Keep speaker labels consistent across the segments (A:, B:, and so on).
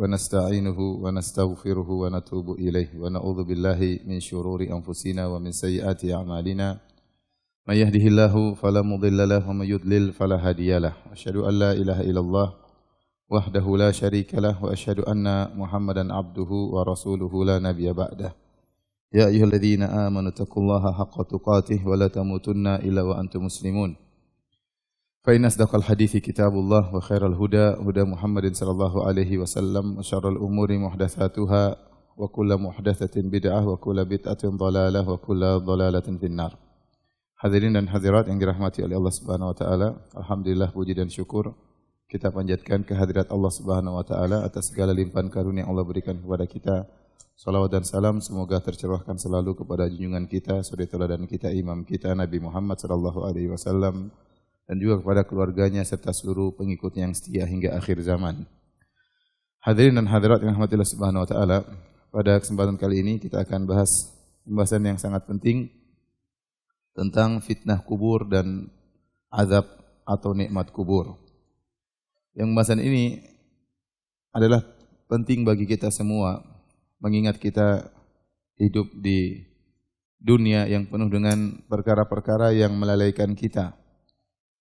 A: ونستعينه ونستغفره ونتوب إليه ونعوذ بالله من شرور أنفسنا ومن سيئات أعمالنا من يهده الله فلا مضل له ومن يضلل فلا هادي له أشهد أن لا إله إلا الله وحده لا شريك له وأشهد أن محمدا عبده ورسوله لا نبي بعده يا أيها الذين آمنوا اتقوا الله حق تقاته ولا تموتن إلا وأنتم مسلمون فإن أصدق الحديث كتاب الله وخير الهدى هدى محمد صلى الله عليه وسلم وشر الأمور محدثاتها وكل محدثة بدعة وكل بدعة ضلالة وكل ضلالة في النار. Hadirin dan hadirat yang dirahmati oleh Allah Subhanahu wa taala, alhamdulillah puji dan syukur kita panjatkan kehadirat Allah Subhanahu wa taala atas segala limpahan karunia yang Allah berikan kepada kita. Salawat dan salam semoga tercurahkan selalu kepada junjungan kita, suri teladan kita, imam kita Nabi Muhammad sallallahu alaihi wasallam dan juga kepada keluarganya serta seluruh pengikutnya yang setia hingga akhir zaman. Hadirin dan hadirat yang dirahmati Allah Subhanahu wa taala, pada kesempatan kali ini kita akan bahas pembahasan yang sangat penting tentang fitnah kubur dan azab atau nikmat kubur. Yang pembahasan ini adalah penting bagi kita semua, mengingat kita hidup di dunia yang penuh dengan perkara-perkara yang melalaikan kita.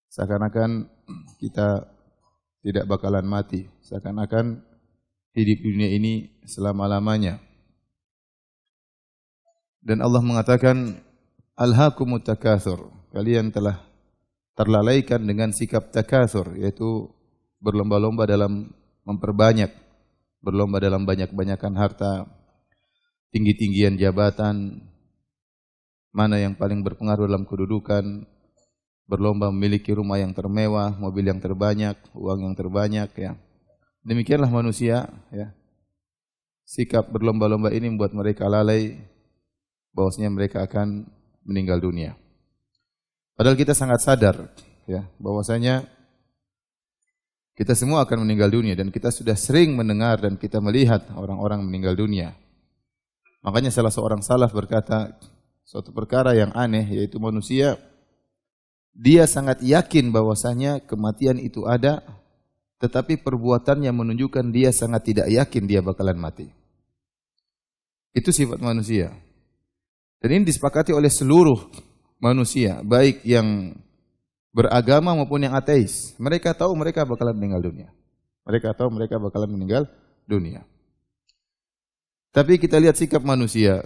A: Seakan-akan kita tidak bakalan mati, seakan-akan hidup di dunia ini selama-lamanya. Dan Allah mengatakan, Alhaakumut takatsur, kalian telah terlalaikan dengan sikap takatsur, yaitu berlomba-lomba dalam memperbanyak, berlomba dalam banyak-banyakan harta, tinggi-tinggian jabatan, mana yang paling berpengaruh dalam kedudukan, berlomba memiliki rumah yang termewah, mobil yang terbanyak, uang yang terbanyak, ya. Demikianlah manusia, ya. Sikap berlomba-lomba ini membuat mereka lalai bahwasanya mereka akan meninggal dunia. Padahal kita sangat sadar, ya, bahwasanya kita semua akan meninggal dunia dan kita sudah sering mendengar dan kita melihat orang-orang meninggal dunia. Makanya salah seorang salaf berkata, suatu perkara yang aneh yaitu manusia dia sangat yakin bahwasanya kematian itu ada, tetapi perbuatannya menunjukkan dia sangat tidak yakin dia bakalan mati. Itu sifat manusia. Dan ini disepakati oleh seluruh manusia, baik yang beragama maupun yang ateis. Mereka tahu mereka bakalan meninggal dunia. Mereka tahu mereka bakalan meninggal dunia. Tapi kita lihat sikap manusia.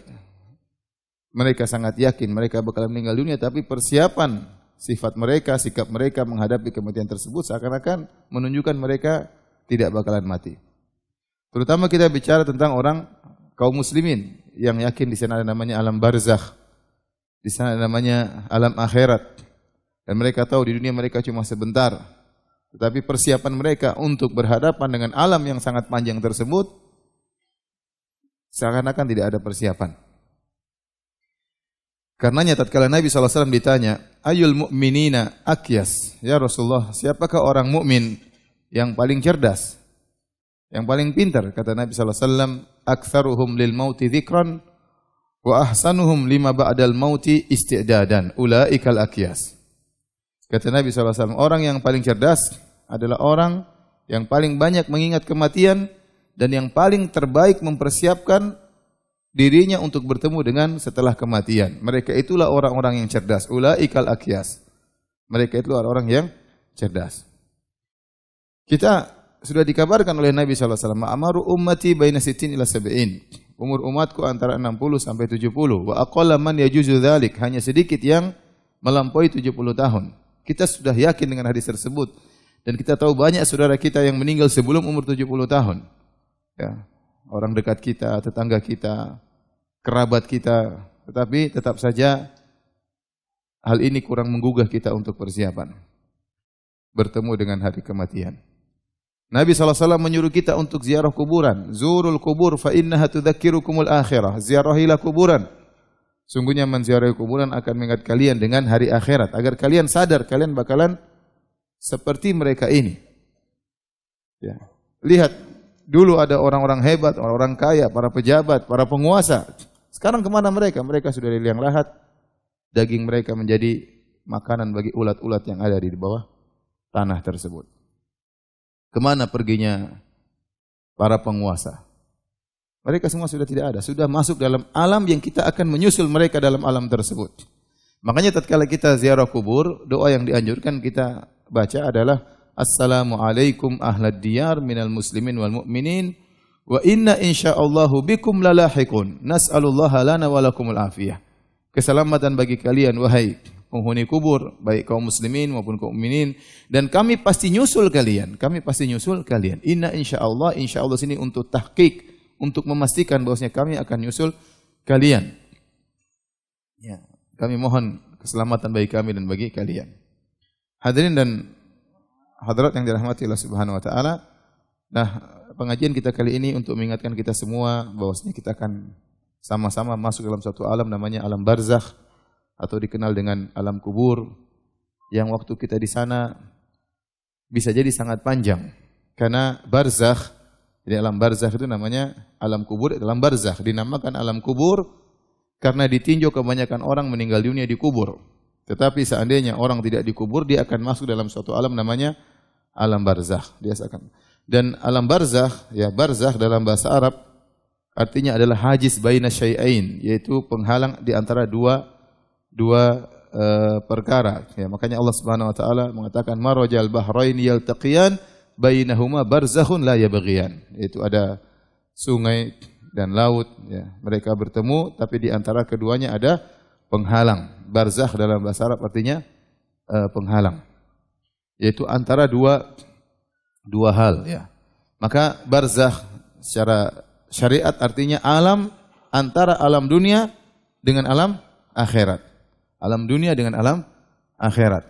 A: Mereka sangat yakin mereka bakalan meninggal dunia, tapi persiapan sifat mereka, sikap mereka menghadapi kematian tersebut seakan-akan menunjukkan mereka tidak bakalan mati. Terutama kita bicara tentang orang kaum muslimin yang yakin di sana ada namanya alam barzakh, di sana ada namanya alam akhirat, dan mereka tahu di dunia mereka cuma sebentar. Tetapi persiapan mereka untuk berhadapan dengan alam yang sangat panjang tersebut seakan-akan tidak ada persiapan. Karenanya tatkala Nabi SAW ditanya, Ayul mu'minina akyas, ya Rasulullah, siapakah orang mukmin yang paling cerdas, yang paling pintar? Kata Nabi SAW, aktsaruhum lil mauti dzikran wa ahsanuhum lima ba'dal mauti isti'dadan, ulaikal akyas. Kata Nabi SAW, orang yang paling cerdas adalah orang yang paling banyak mengingat kematian dan yang paling terbaik mempersiapkan dirinya untuk bertemu dengan setelah kematian. Mereka itulah orang-orang yang cerdas. Ulaikal akyas. Mereka itulah orang yang cerdas. Kita sudah dikabarkan oleh Nabi SAW, Amaru ummati baina sittin ila sab'in. Umur umatku antara 60 sampai 70. Wa aqalla man yajuzu dzalik. Hanya sedikit yang melampaui 70 tahun. Kita sudah yakin dengan hadis tersebut. Dan kita tahu banyak saudara kita yang meninggal sebelum umur 70 tahun. Ya. Orang dekat kita, tetangga kita, kerabat kita, tetapi tetap saja hal ini kurang menggugah kita untuk persiapan bertemu dengan hari kematian. Nabi SAW menyuruh kita untuk ziarah kuburan. Zurul kubur fa innaha tudzakirukumul akhirah. Ziarahilah kuburan. Sungguhnya menziarahi kuburan akan mengingat kalian dengan hari akhirat, agar kalian sadar kalian bakalan seperti mereka ini. Ya. Lihat, dulu ada orang-orang hebat, orang-orang kaya, para pejabat, para penguasa. Sekarang kemana mereka? Mereka sudah di liang lahat. Daging mereka menjadi makanan bagi ulat-ulat yang ada di bawah tanah tersebut. Kemana perginya para penguasa. Mereka semua sudah tidak ada, sudah masuk dalam alam yang kita akan menyusul mereka dalam alam tersebut. Makanya tatkala kita ziarah kubur, doa yang dianjurkan kita baca adalah Assalamualaikum ahlad diyar minal muslimin wal mu'minin wa inna insyaallahu bikum lalahiqun nas'alullaha lana wa lakumul afiyah. Keselamatan bagi kalian wahai penghuni kubur, baik kaum muslimin maupun kaum mukminin, dan kami pasti nyusul kalian. Kami pasti nyusul kalian. Inna insyaallah, insyaallah sini untuk tahqiq, untuk memastikan bahwasanya kami akan nyusul kalian. Ya, kami mohon keselamatan bagi kami dan bagi kalian. Hadirin dan hadirat yang dirahmati Allah Subhanahu wa taala. Nah, pengajian kita kali ini untuk mengingatkan kita semua bahwasanya kita akan sama-sama masuk dalam suatu alam namanya alam barzakh atau dikenal dengan alam kubur, yang waktu kita di sana bisa jadi sangat panjang. Karena barzakh, jadi alam barzakh itu namanya alam kubur, alam barzakh dinamakan alam kubur karena ditinjau kebanyakan orang meninggal dunia di kubur. Tetapi seandainya orang tidak dikubur, dia akan masuk dalam suatu alam namanya alam barzakh. Dia akan, dan alam barzakh, ya barzakh dalam bahasa Arab artinya adalah hajiz baina syai'ain, yaitu penghalang di antara dua perkara. Ya, makanya Allah Subhanahu wa taala mengatakan marajal bahrain yaltaqiyan bainahuma barzakhun la yabghiyan. Yaitu ada sungai dan laut, ya. Mereka bertemu tapi di antara keduanya ada penghalang. Barzakh dalam bahasa Arab artinya penghalang. Yaitu antara dua hal, ya. Maka barzakh secara syariat artinya alam antara alam dunia dengan alam akhirat. Alam dunia dengan alam akhirat.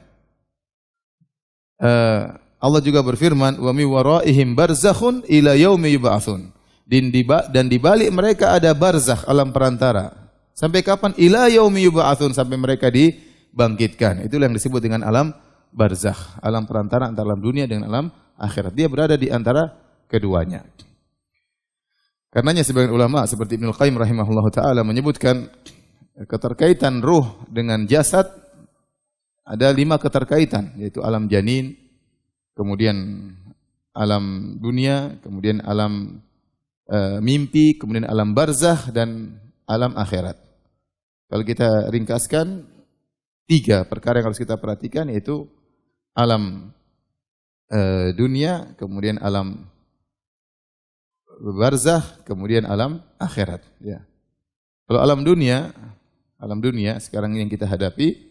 A: Allah juga berfirman, "Wa mi waraihim barzakhun ila yaumi yub'atsun." Dan di balik mereka ada barzakh, alam perantara. Sampai kapan? Ila yaumi yub'atsun, sampai mereka dibangkitkan. Itulah yang disebut dengan alam barzakh, alam perantara antara alam dunia dengan alam akhirat. Dia berada di antara keduanya. Karenanya sebagian ulama seperti Ibnu Qayyim rahimahullahu taala menyebutkan keterkaitan ruh dengan jasad ada 5 keterkaitan, yaitu alam janin, kemudian alam dunia, kemudian alam mimpi, kemudian alam barzakh dan alam akhirat. Kalau kita ringkaskan 3 perkara yang harus kita perhatikan, yaitu alam dunia, kemudian alam barzakh, kemudian alam akhirat. Ya. Kalau alam dunia sekarang yang kita hadapi,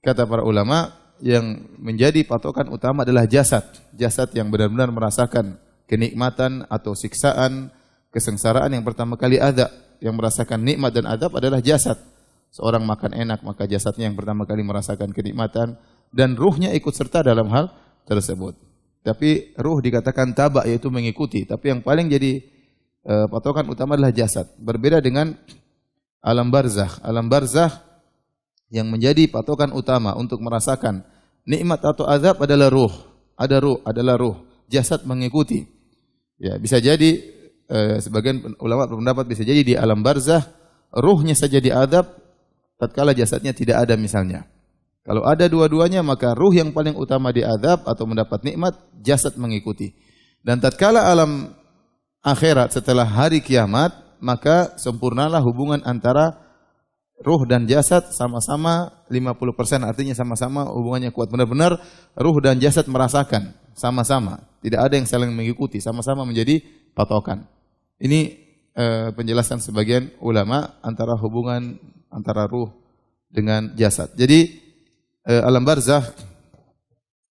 A: kata para ulama, yang menjadi patokan utama adalah jasad. Jasad yang benar-benar merasakan kenikmatan atau siksaan, kesengsaraan yang pertama kali ada. Yang merasakan nikmat dan adab adalah jasad. Seorang makan enak, maka jasadnya yang pertama kali merasakan kenikmatan, dan ruhnya ikut serta dalam hal tersebut. Tapi ruh dikatakan taba, yaitu mengikuti. Tapi yang paling jadi patokan utama adalah jasad. Berbeda dengan alam barzakh. Alam barzakh yang menjadi patokan utama untuk merasakan nikmat atau azab adalah ruh. Adalah ruh. Jasad mengikuti. Ya, bisa jadi sebagian ulama berpendapat bisa jadi di alam barzakh ruhnya saja diazab tatkala jasadnya tidak ada misalnya. Kalau ada dua-duanya, maka ruh yang paling utama diazab atau mendapat nikmat, jasad mengikuti. Dan tatkala alam akhirat setelah hari kiamat, maka sempurnalah hubungan antara ruh dan jasad sama-sama 50%, artinya sama-sama hubungannya kuat. Benar-benar ruh dan jasad merasakan sama-sama. Tidak ada yang saling mengikuti, sama-sama menjadi patokan. Ini penjelasan sebagian ulama antara hubungan antara ruh dengan jasad. Jadi alam barzakh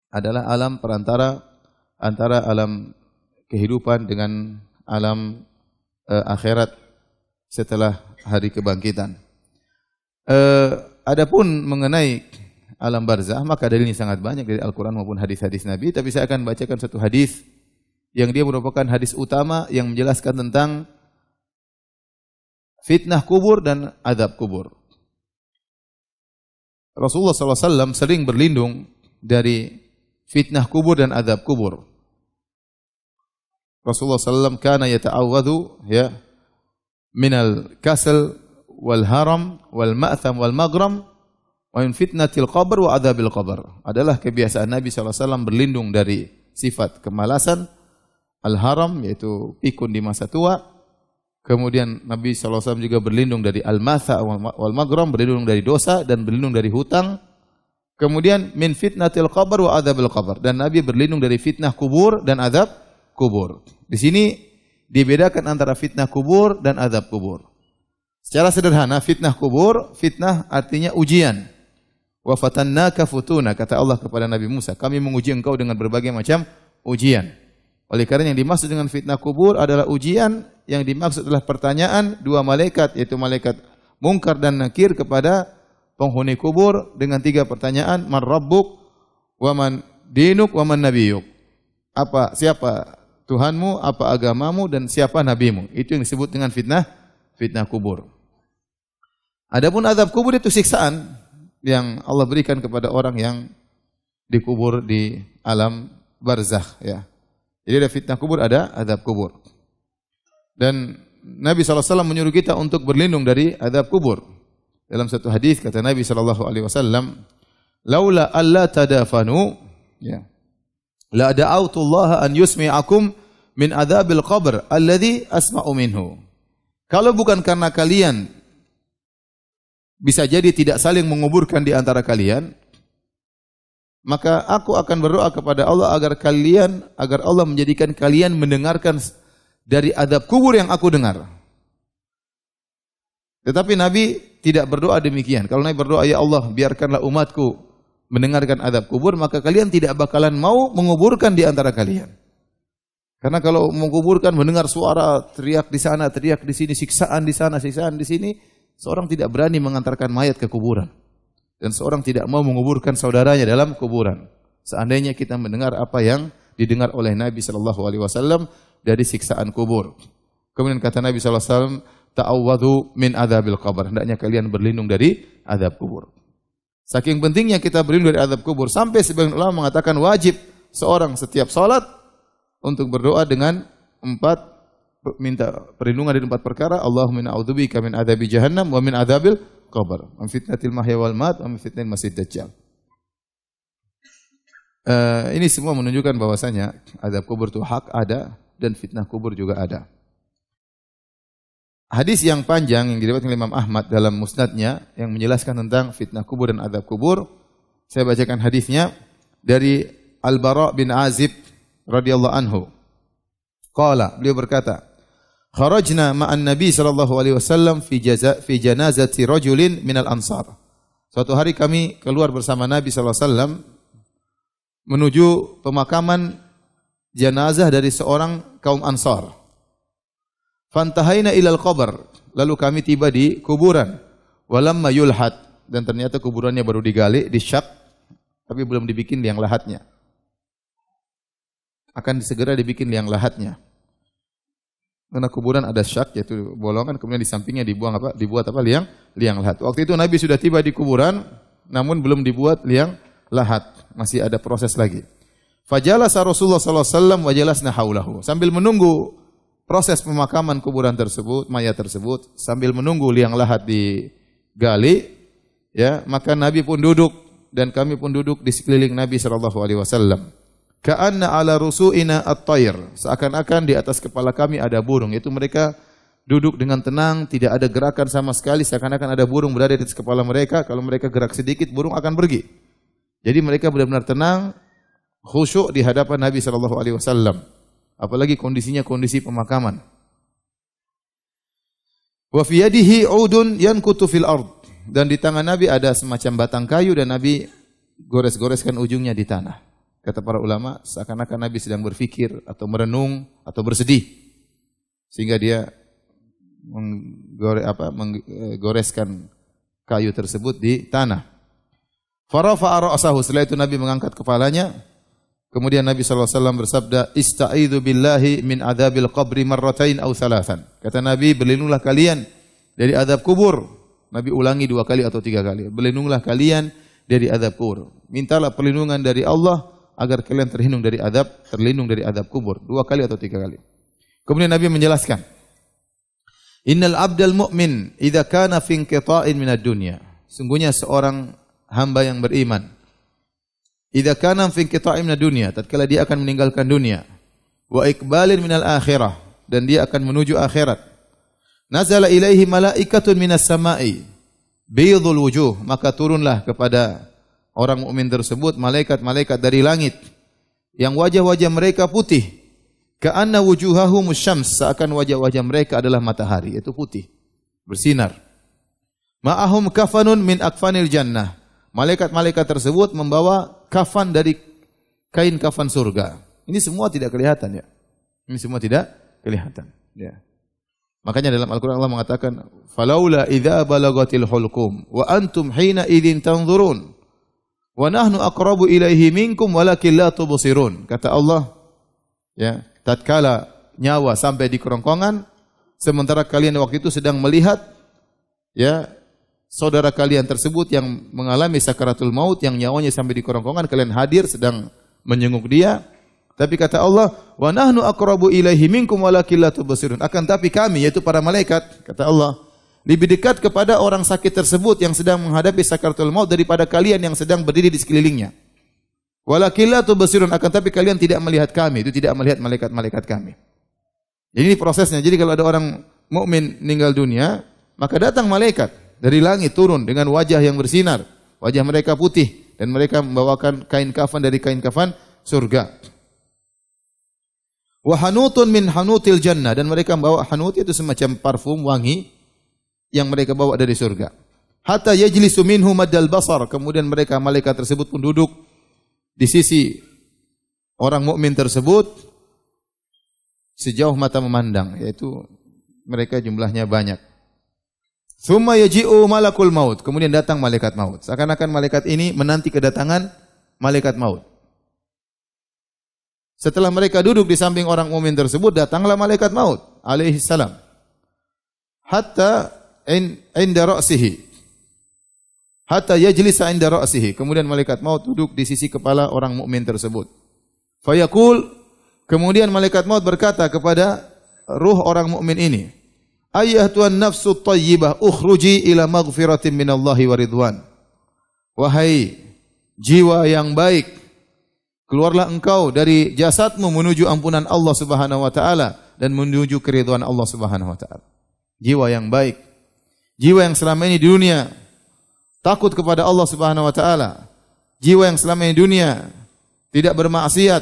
A: adalah alam perantara antara alam kehidupan dengan alam akhirat setelah hari kebangkitan. Adapun mengenai alam barzakh, maka dalilnya sangat banyak dari Al-Quran maupun hadis-hadis Nabi. Tapi saya akan bacakan satu hadis yang dia merupakan hadis utama yang menjelaskan tentang fitnah kubur dan azab kubur. Rasulullah SAW sering berlindung dari fitnah kubur dan azab kubur. Rasulullah SAW kana yata'awwadhu ya minal kasal wal haram wal ma'tham wal maghram wa min fitnatil qabr wa adzabil qabr. Adalah kebiasaan Nabi SAW berlindung dari sifat kemalasan, al-haram, yaitu pikun di masa tua. Kemudian Nabi SAW juga berlindung dari al-matha wal maghram, berlindung dari dosa dan berlindung dari hutang. Kemudian min fitnatil qabr wa adzabil qabr, dan Nabi berlindung dari fitnah kubur dan azab kubur. Di sini dibedakan antara fitnah kubur dan azab kubur. Secara sederhana, fitnah kubur, fitnah artinya ujian. Wa fatannaka futuna, kata Allah kepada Nabi Musa, kami menguji engkau dengan berbagai macam ujian. Oleh karena yang dimaksud dengan fitnah kubur adalah ujian, yang dimaksud adalah pertanyaan dua malaikat, yaitu malaikat Munkar dan Nakir kepada penghuni kubur dengan 3 pertanyaan, man rabbuk, wa man dinuk, wa man nabiyuk. Siapa Tuhanmu, apa agamamu, dan siapa nabimu. Itu yang disebut dengan fitnah kubur. Adapun azab kubur itu siksaan yang Allah berikan kepada orang yang dikubur di alam barzakh, ya. Jadi ada fitnah kubur, ada azab kubur. Dan Nabi SAW menyuruh kita untuk berlindung dari azab kubur. Dalam satu hadis kata Nabi SAW, laula alla tadafanu, ya, la da'autu Allah an yusmi'akum min adzabil qabr alladhi asma'u minhu. Kalau bukan karena kalian bisa jadi tidak saling menguburkan di antara kalian, maka aku akan berdoa kepada Allah agar Allah menjadikan kalian mendengarkan dari azab kubur yang aku dengar. Tetapi Nabi tidak berdoa demikian. Kalau Nabi berdoa, ya Allah, biarkanlah umatku mendengarkan azab kubur, maka kalian tidak bakalan mau menguburkan di antara kalian. Karena kalau menguburkan, mendengar suara teriak di sana, teriak di sini, siksaan di sana, siksaan di sini, seorang tidak berani mengantarkan mayat ke kuburan. Dan seorang tidak mau menguburkan saudaranya dalam kuburan. Seandainya kita mendengar apa yang didengar oleh Nabi SAW dari siksaan kubur. Kemudian kata Nabi SAW, ta'awwadhu min adzabil qabr. Hendaknya kalian berlindung dari azab kubur. Saking pentingnya kita berlindung dari azab kubur, sampai sebagian ulama mengatakan wajib seorang setiap salat untuk berdoa dengan 4, minta perlindungan dari 4 perkara. Allahumma inna a'udzubika min adzabi jahannam wa min adzabil qabr, wa min fitnatil mahya wal mat, wa min fitnatil masiihid dajjal. Ini semua menunjukkan bahwasanya azab kubur itu hak ada dan fitnah kubur juga ada. Hadis yang panjang yang diriwayatkan oleh Imam Ahmad dalam musnadnya yang menjelaskan tentang fitnah kubur dan azab kubur. Saya bacakan hadisnya dari Al-Bara bin Azib radhiyallahu anhu. Qala, beliau berkata, kharajna ma'an Nabi sallallahu alaihi wasallam fi janazati rajulin minal ansar. Suatu hari kami keluar bersama Nabi sallallahu alaihi wasallam menuju pemakaman jenazah dari seorang kaum Ansar. Fantahaina ilal qabr, lalu kami tiba di kuburan. Walamma yulhad, dan ternyata kuburannya baru digali, disyak, tapi belum dibikin liang lahatnya. Akan segera dibikin liang lahatnya. Karena kuburan ada syak, yaitu bolongan, kemudian di sampingnya dibuat liang lahat. Waktu itu Nabi sudah tiba di kuburan, namun belum dibuat liang lahat, masih ada proses lagi. Fajalasa Rasulullah sallallahu alaihi wasallam wa jalasna haulahu. Sambil menunggu proses pemakaman kuburan tersebut, mayat tersebut, sambil menunggu liang lahat digali, ya, maka Nabi pun duduk dan kami pun duduk di sekeliling Nabi sallallahu alaihi wasallam. Ka'anna ala rusu'ina at-tayr, seakan-akan di atas kepala kami ada burung. Itu mereka duduk dengan tenang, tidak ada gerakan sama sekali, seakan-akan ada burung berada di atas kepala mereka. Kalau mereka gerak sedikit, burung akan pergi. Jadi mereka benar-benar tenang, khusyuk di hadapan Nabi sallallahu alaihi wasallam. Apalagi kondisinya kondisi pemakaman. Wa fi yadihi 'udun yankutu fil ard, dan di tangan Nabi ada semacam batang kayu dan Nabi gores-goreskan ujungnya di tanah. Kata para ulama, seakan-akan Nabi sedang berfikir atau merenung atau bersedih, sehingga dia menggoreskan kayu tersebut di tanah. Farafa'a ra'sahu, setelah itu Nabi mengangkat kepalanya. Kemudian Nabi SAW bersabda, ista'idhu billahi min adzabil qabri marratain aw thalathan. Kata Nabi, berlindunglah kalian dari azab kubur. Nabi ulangi 2 kali atau 3 kali. Berlindunglah kalian dari azab kubur. Mintalah perlindungan dari Allah agar kalian terlindung dari azab kubur. 2 kali atau 3 kali. Kemudian Nabi menjelaskan, innal abdal mu'min idza kana fi inqita'in minad dunya. Sungguhnya seorang hamba yang beriman, idza kana fi inqita'in minad dunya, tatkala dia akan meninggalkan dunia, wa iqbalin minal akhirah, dan dia akan menuju akhirat. Nazala ilaihi malaikatun minas sama'i baydul wujuh, maka turunlah kepada orang mukmin tersebut malaikat-malaikat dari langit yang wajah-wajah mereka putih, ka'anna wujuhahum syams, seakan wajah-wajah mereka adalah matahari, itu putih, bersinar. Ma'ahum kafanun min akfanil jannah, malaikat-malaikat tersebut membawa kafan dari kain kafan surga. Ini semua tidak kelihatan ya. Ini semua tidak kelihatan. Ya. Makanya dalam Al-Quran Allah mengatakan, "Falaula idza balagatil hulqum wa antum hina idzin tanzurun wa nahnu aqrabu ilaihi minkum walakin la tubsirun." Kata Allah, ya, tatkala nyawa sampai di kerongkongan, sementara kalian waktu itu sedang melihat, ya, saudara kalian tersebut yang mengalami sakaratul maut, yang nyawanya sampai di kerongkongan, kalian hadir sedang menyenguk dia. Tapi kata Allah, wa nahnu aqrabu ilaihi minkum walakin la tubsirun. Akan tapi kami, yaitu para malaikat, kata Allah, lebih dekat kepada orang sakit tersebut yang sedang menghadapi sakaratul maut daripada kalian yang sedang berdiri di sekelilingnya. Walakin la tubsirun, akan tapi kalian tidak melihat kami, itu tidak melihat malaikat-malaikat kami. Jadi ini prosesnya. Jadi kalau ada orang mukmin meninggal dunia, maka datang malaikat dari langit turun dengan wajah yang bersinar, wajah mereka putih, dan mereka membawakan kain kafan dari kain kafan surga. Wa hanutun min hanutil jannah, dan mereka membawa hanut, itu semacam parfum wangi yang mereka bawa dari surga. Hatta yajlisu minhu maddal basar, kemudian mereka malaikat tersebut pun duduk di sisi orang mukmin tersebut sejauh mata memandang, yaitu mereka jumlahnya banyak. Tsumma yaji'u malakul maut, kemudian datang malaikat maut. Seakan-akan malaikat ini menanti kedatangan malaikat maut. Setelah mereka duduk di samping orang mukmin tersebut, datanglah malaikat maut alaihi salam. Hatta inda ra'sihi. Hatta yajlisa inda ra'sihi. Kemudian malaikat maut duduk di sisi kepala orang mukmin tersebut. Fayaqul, kemudian malaikat maut berkata kepada ruh orang mukmin ini, "Ayyatuhan nafsu thayyibah, ukhruji ila maghfiratin minallahi wa ridwan." Wahai jiwa yang baik, keluarlah engkau dari jasadmu menuju ampunan Allah Subhanahu wa taala dan menuju keridhaan Allah Subhanahu wa taala. Jiwa yang baik, jiwa yang selama ini di dunia takut kepada Allah Subhanahu wa taala, jiwa yang selama ini di dunia tidak bermaksiat,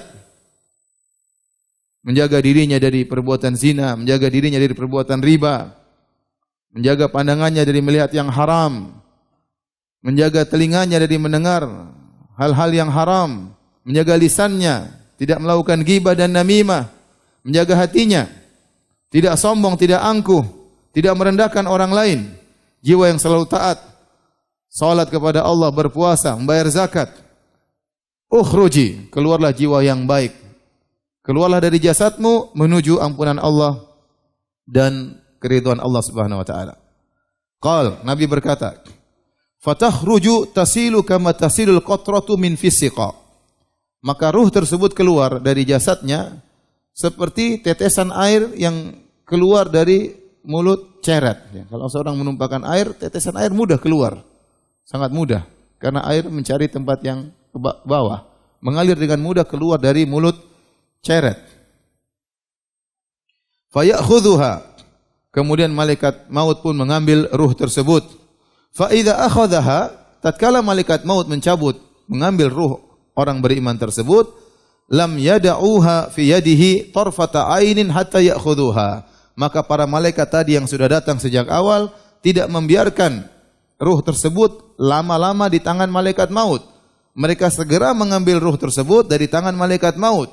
A: menjaga dirinya dari perbuatan zina, menjaga dirinya dari perbuatan riba, menjaga pandangannya dari melihat yang haram, menjaga telinganya dari mendengar hal-hal yang haram, menjaga lisannya, tidak melakukan ghibah dan namimah, menjaga hatinya, tidak sombong, tidak angkuh, tidak merendahkan orang lain, jiwa yang selalu taat, salat kepada Allah, berpuasa, membayar zakat. Ukhruji, keluarlah jiwa yang baik, keluarlah dari jasadmu menuju ampunan Allah dan keridhaan Allah Subhanahu wa taala. Qal, Nabi berkata, "Fatakhruju tasilu kama tasilul qatratu min fisiqa." Maka ruh tersebut keluar dari jasadnya seperti tetesan air yang keluar dari mulut ceret. Ya, kalau seorang menumpahkan air, tetesan air mudah keluar. Sangat mudah. Karena air mencari tempat yang ke bawah. Mengalir dengan mudah keluar dari mulut ceret. Fayakhudhuha. Kemudian malaikat maut pun mengambil ruh tersebut. Fa idza akhadhaha, tatkala malaikat maut mencabut, mengambil ruh orang beriman tersebut, lam yada'uha fi yadihi tarfata ainin hatta ya'khudhuha. Maka para malaikat tadi yang sudah datang sejak awal tidak membiarkan ruh tersebut lama-lama di tangan malaikat maut. Mereka segera mengambil ruh tersebut dari tangan malaikat maut.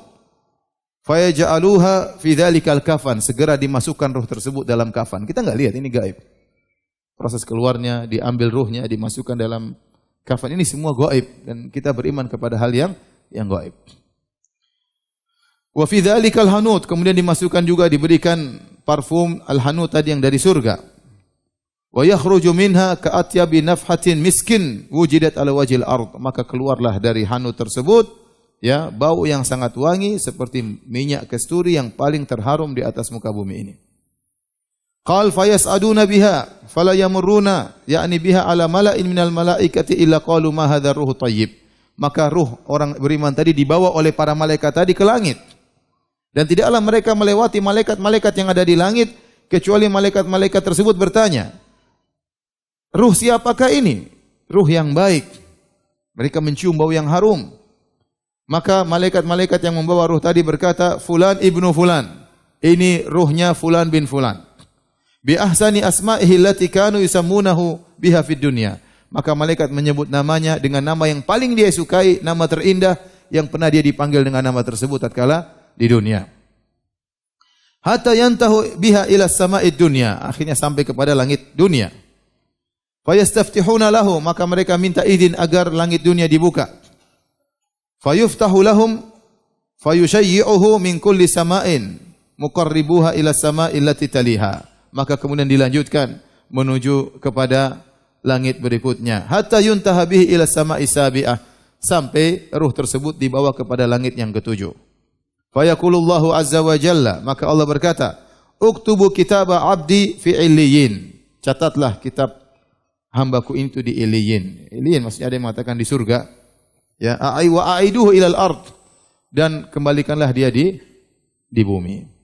A: Fayaj'aluha fi dzalikal kafan, segera dimasukkan ruh tersebut dalam kafan. Kita enggak lihat, ini gaib. Proses keluarnya, diambil ruhnya, dimasukkan dalam kafan, ini semua gaib dan kita beriman kepada hal yang gaib. Wa fi dzalikal hanut, kemudian dimasukkan juga, diberikan parfum al-hanut tadi yang dari surga. Wa yakhruju minha ka'atyabi nafhatin miskin wujidat ala wajhil ard, maka keluarlah dari hanut tersebut ya bau yang sangat wangi seperti minyak kasturi yang paling terharum di atas muka bumi ini. Qal fayas'aduna biha fala yamurruna yakni biha ala mala'in minal malaikati illa qalu ma hadzal ruhu thayyib. Maka ruh orang beriman tadi dibawa oleh para malaikat tadi ke langit. Dan tidaklah mereka melewati malaikat-malaikat yang ada di langit kecuali malaikat-malaikat tersebut bertanya, ruh siapakah ini? Ruh yang baik. Mereka mencium bau yang harum. Maka malaikat-malaikat yang membawa ruh tadi berkata, Fulan ibnu Fulan. Ini ruhnya Fulan bin Fulan. Bi ahsani asma'ihi allati kanu yusammunahu biha fid dunya. Maka malaikat menyebut namanya dengan nama yang paling dia sukai, nama terindah yang pernah dia dipanggil dengan nama tersebut tatkala di dunia. Hatta yantahu biha ila sama'id dunya. Akhirnya sampai kepada langit dunia. Fayastaftihuna lahu, maka mereka minta izin agar langit dunia dibuka. Fayuftahu lahum fayushayyi'uhu min kulli sama'in muqarribuha ila sama'il lati taliha. Maka kemudian dilanjutkan menuju kepada langit berikutnya. Hatta yuntaha bihi ila sama'i sabi'ah, sampai ruh tersebut dibawa kepada langit yang ketujuh. Fayaqulullahu azza wa jalla, maka Allah berkata, uktubu kitaba abdi fi illiyin. Catatlah kitab hambaku itu di illiyin. Illiyin maksudnya ada yang mengatakan di surga. Ya, wa aiduhu ilal ard, dan kembalikanlah dia di bumi.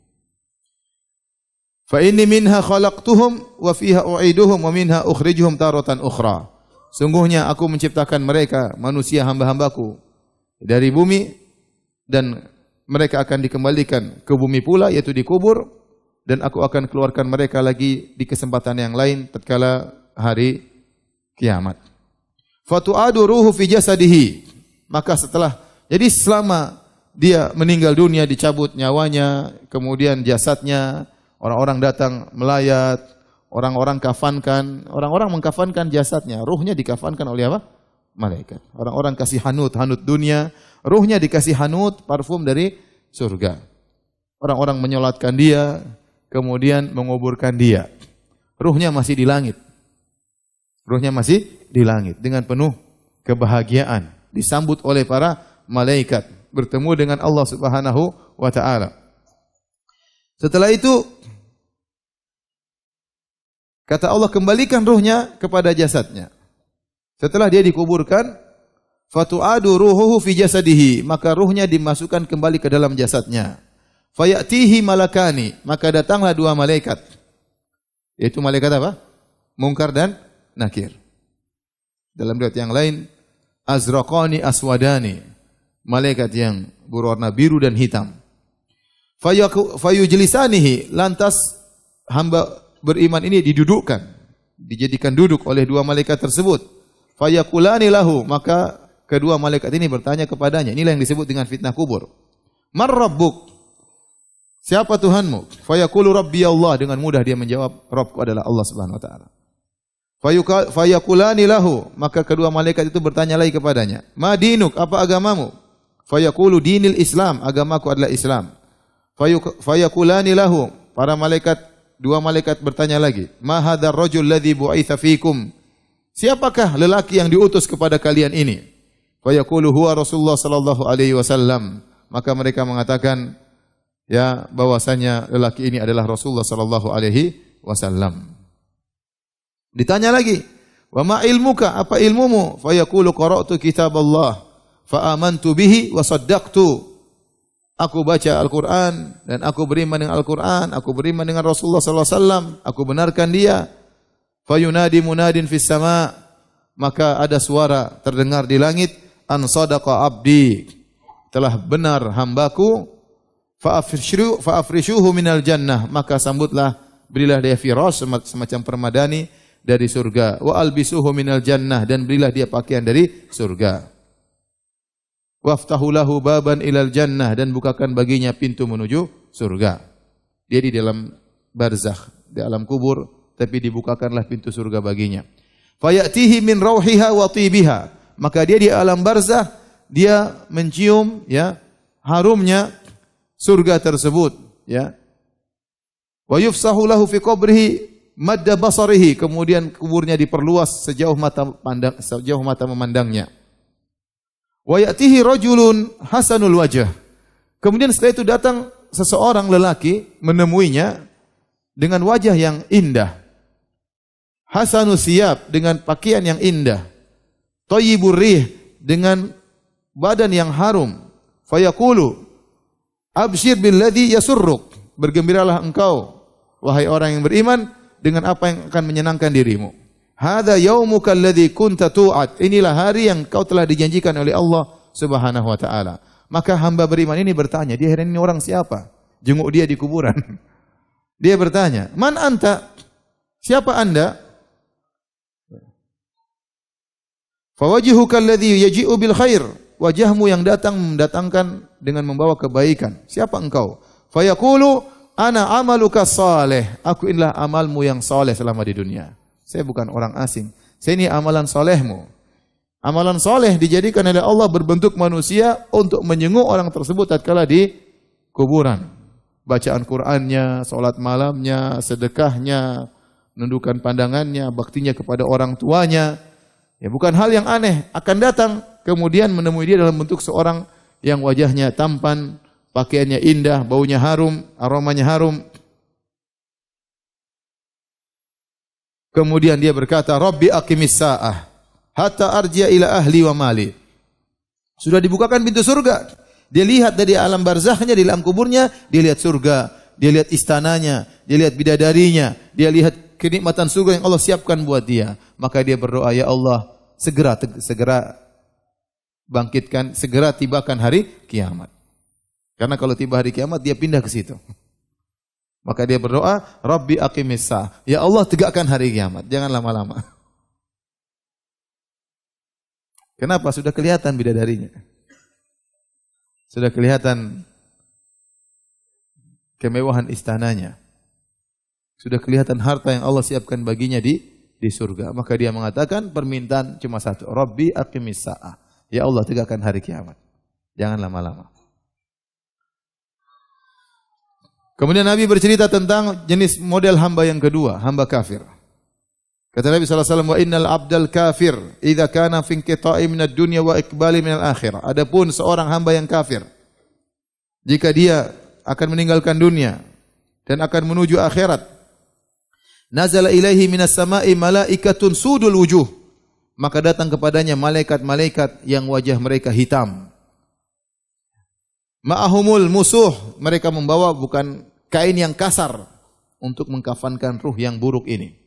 A: Fa inni minha khalaqtuhum wa fiha u'iduhum wa minha ukhrijuhum taratan ukhra. Sungguhnya aku menciptakan mereka manusia hamba-hambaku dari bumi, dan mereka akan dikembalikan ke bumi pula, yaitu dikubur, dan aku akan keluarkan mereka lagi di kesempatan yang lain tatkala hari kiamat. Fatu'adu ruhu fi jasadihi. Maka jadi selama dia meninggal dunia, dicabut nyawanya, kemudian jasadnya, orang-orang datang melayat, orang-orang kafankan, orang-orang mengkafankan jasadnya, ruhnya dikafankan oleh apa? Malaikat. Orang-orang kasih hanut dunia, ruhnya dikasih hanut parfum dari surga. Orang-orang menyolatkan dia, kemudian menguburkan dia. Ruhnya masih di langit. Ruhnya masih di langit dengan penuh kebahagiaan, disambut oleh para malaikat, bertemu dengan Allah Subhanahu wa taala. Setelah itu kata Allah, kembalikan ruhnya kepada jasadnya. Setelah dia dikuburkan, fatu'adu ruhuhu fi jasadihi, maka ruhnya dimasukkan kembali ke dalam jasadnya. Fayatihi malakani, maka datanglah dua malaikat. Yaitu malaikat apa? Munkar dan Nakir. Dalam riwayat yang lain, azraqani aswadani, malaikat yang berwarna biru dan hitam. Fayujlisanihi, lantas hamba beriman ini didudukkan, dijadikan duduk oleh dua malaikat tersebut. Fayaqulani lahu, maka kedua malaikat ini bertanya kepadanya. Inilah yang disebut dengan fitnah kubur. Man rabbuk? Siapa Tuhanmu? Fayaqulu rabbi Allah, dengan mudah dia menjawab, Rabbku adalah Allah Subhanahu wa taala. Fayaqulani lahu, maka kedua malaikat itu bertanya lagi kepadanya, ma dinuk, apa agamamu? Fayaqulu dinil Islam, agamaku adalah Islam. Fayaqulani lahu, dua malaikat bertanya lagi, ma hadzal rajul ladzi bu'itsa fikum? Siapakah lelaki yang diutus kepada kalian ini? Fayaqulu huwa Rasulullah sallallahu alaihi wasallam. Maka mereka mengatakan, ya, bahwasanya lelaki ini adalah Rasulullah sallallahu alaihi wasallam. Ditanya lagi, wa ma ilmuka, apa ilmumu? Fayaqulu qara'tu kitaballah fa amantu bihi wa saddaqtu. Aku baca Al-Qur'an dan aku beriman dengan Al-Qur'an, aku beriman dengan Rasulullah sallallahu alaihi wasallam, aku benarkan dia. Fayunadi munadin fis sama', maka ada suara terdengar di langit, an sadaqa abdi, telah benar hambaku, fa afrishuhu minal jannah, maka sambutlah, berilah dia firash, semacam permadani dari surga, wa albisuhu minal jannah, dan berilah dia pakaian dari surga. Waftahu lahu baban ilal jannah, dan bukakan baginya pintu menuju surga. Dia di dalam barzakh, di alam kubur, tapi dibukakanlah pintu surga baginya. Fayatihi min rauhiha wa tibiha, maka dia di alam barzakh, dia mencium, ya, harumnya surga tersebut, ya. Wa yufsahu lahu fi qabrihi madda basarihi, kemudian kuburnya diperluas sejauh mata memandangnya. Wa ya'tihi rajulun hasanul wajh, kemudian setelah itu datang seseorang lelaki menemuinya dengan wajah yang indah. Hasanus siyab, dengan pakaian yang indah. Thayyibur rih, dengan badan yang harum. Fayaqulu, Absyir billadzi yasurruk. Bergembiralah engkau wahai orang yang beriman dengan apa yang akan menyenangkan dirimu. Hadza yaumuka alladzi kunta tu'ad. Inilah hari yang kau telah dijanjikan oleh Allah Subhanahu wa taala. Maka hamba beriman ini bertanya, dia ini orang siapa? Jenguk dia di kuburan. Dia bertanya, "Man anta?" Siapa Anda? Fawajihuka alladzi yaji'u bil khair. Wajahmu yang datang mendatangkan dengan membawa kebaikan. Siapa engkau? Fayaqulu ana amaluka saleh. Aku inilah amalmu yang saleh selama di dunia. Saya bukan orang asing. Saya ini amalan salehmu. Amalan saleh dijadikan oleh Allah berbentuk manusia untuk menjenguk orang tersebut tatkala di kuburan. Bacaan Qur'annya, salat malamnya, sedekahnya, menundukkan pandangannya, baktinya kepada orang tuanya. Ya, bukan hal yang aneh. Akan datang kemudian menemui dia dalam bentuk seorang yang wajahnya tampan, pakaiannya indah, baunya harum, aromanya harum. Kemudian dia berkata, Rabbi aqimis sa'ah, hatta arji'a ila ahli wa mali. Sudah dibukakan pintu surga. Dia lihat dari alam barzahnya, di alam kuburnya, dia lihat surga, dia lihat istananya, dia lihat bidadarinya, dia lihat kenikmatan surga yang Allah siapkan buat dia. Maka dia berdoa, ya Allah, segera bangkitkan, segera tibakan hari kiamat. Karena kalau tiba hari kiamat, dia pindah ke situ. Maka dia berdoa, Rabbi aqimis sa'ah. Ya Allah, tegakkan hari kiamat. Jangan lama-lama. Kenapa? Sudah kelihatan bidadarinya. Sudah kelihatan kemewahan istananya. Sudah kelihatan harta yang Allah siapkan baginya di surga. Maka dia mengatakan permintaan cuma satu. Rabbi aqimis sa'ah. Ya Allah, tegakkan hari kiamat. Jangan lama-lama. Kemudian Nabi bercerita tentang jenis model hamba yang kedua, hamba kafir. Kata Nabi SAW, wa innal abdal kafir, idza kana fi inqita'i minad dunya wa iqbali minal akhirah. Adapun seorang hamba yang kafir, jika dia akan meninggalkan dunia dan akan menuju akhirat, nazala ilaihi minas sama'i malaikatun sudul wujuh. Maka datang kepadanya malaikat-malaikat yang wajah mereka hitam. Ma'ahumul musuh, mereka membawa bukan kain yang kasar untuk mengkafankan ruh yang buruk ini.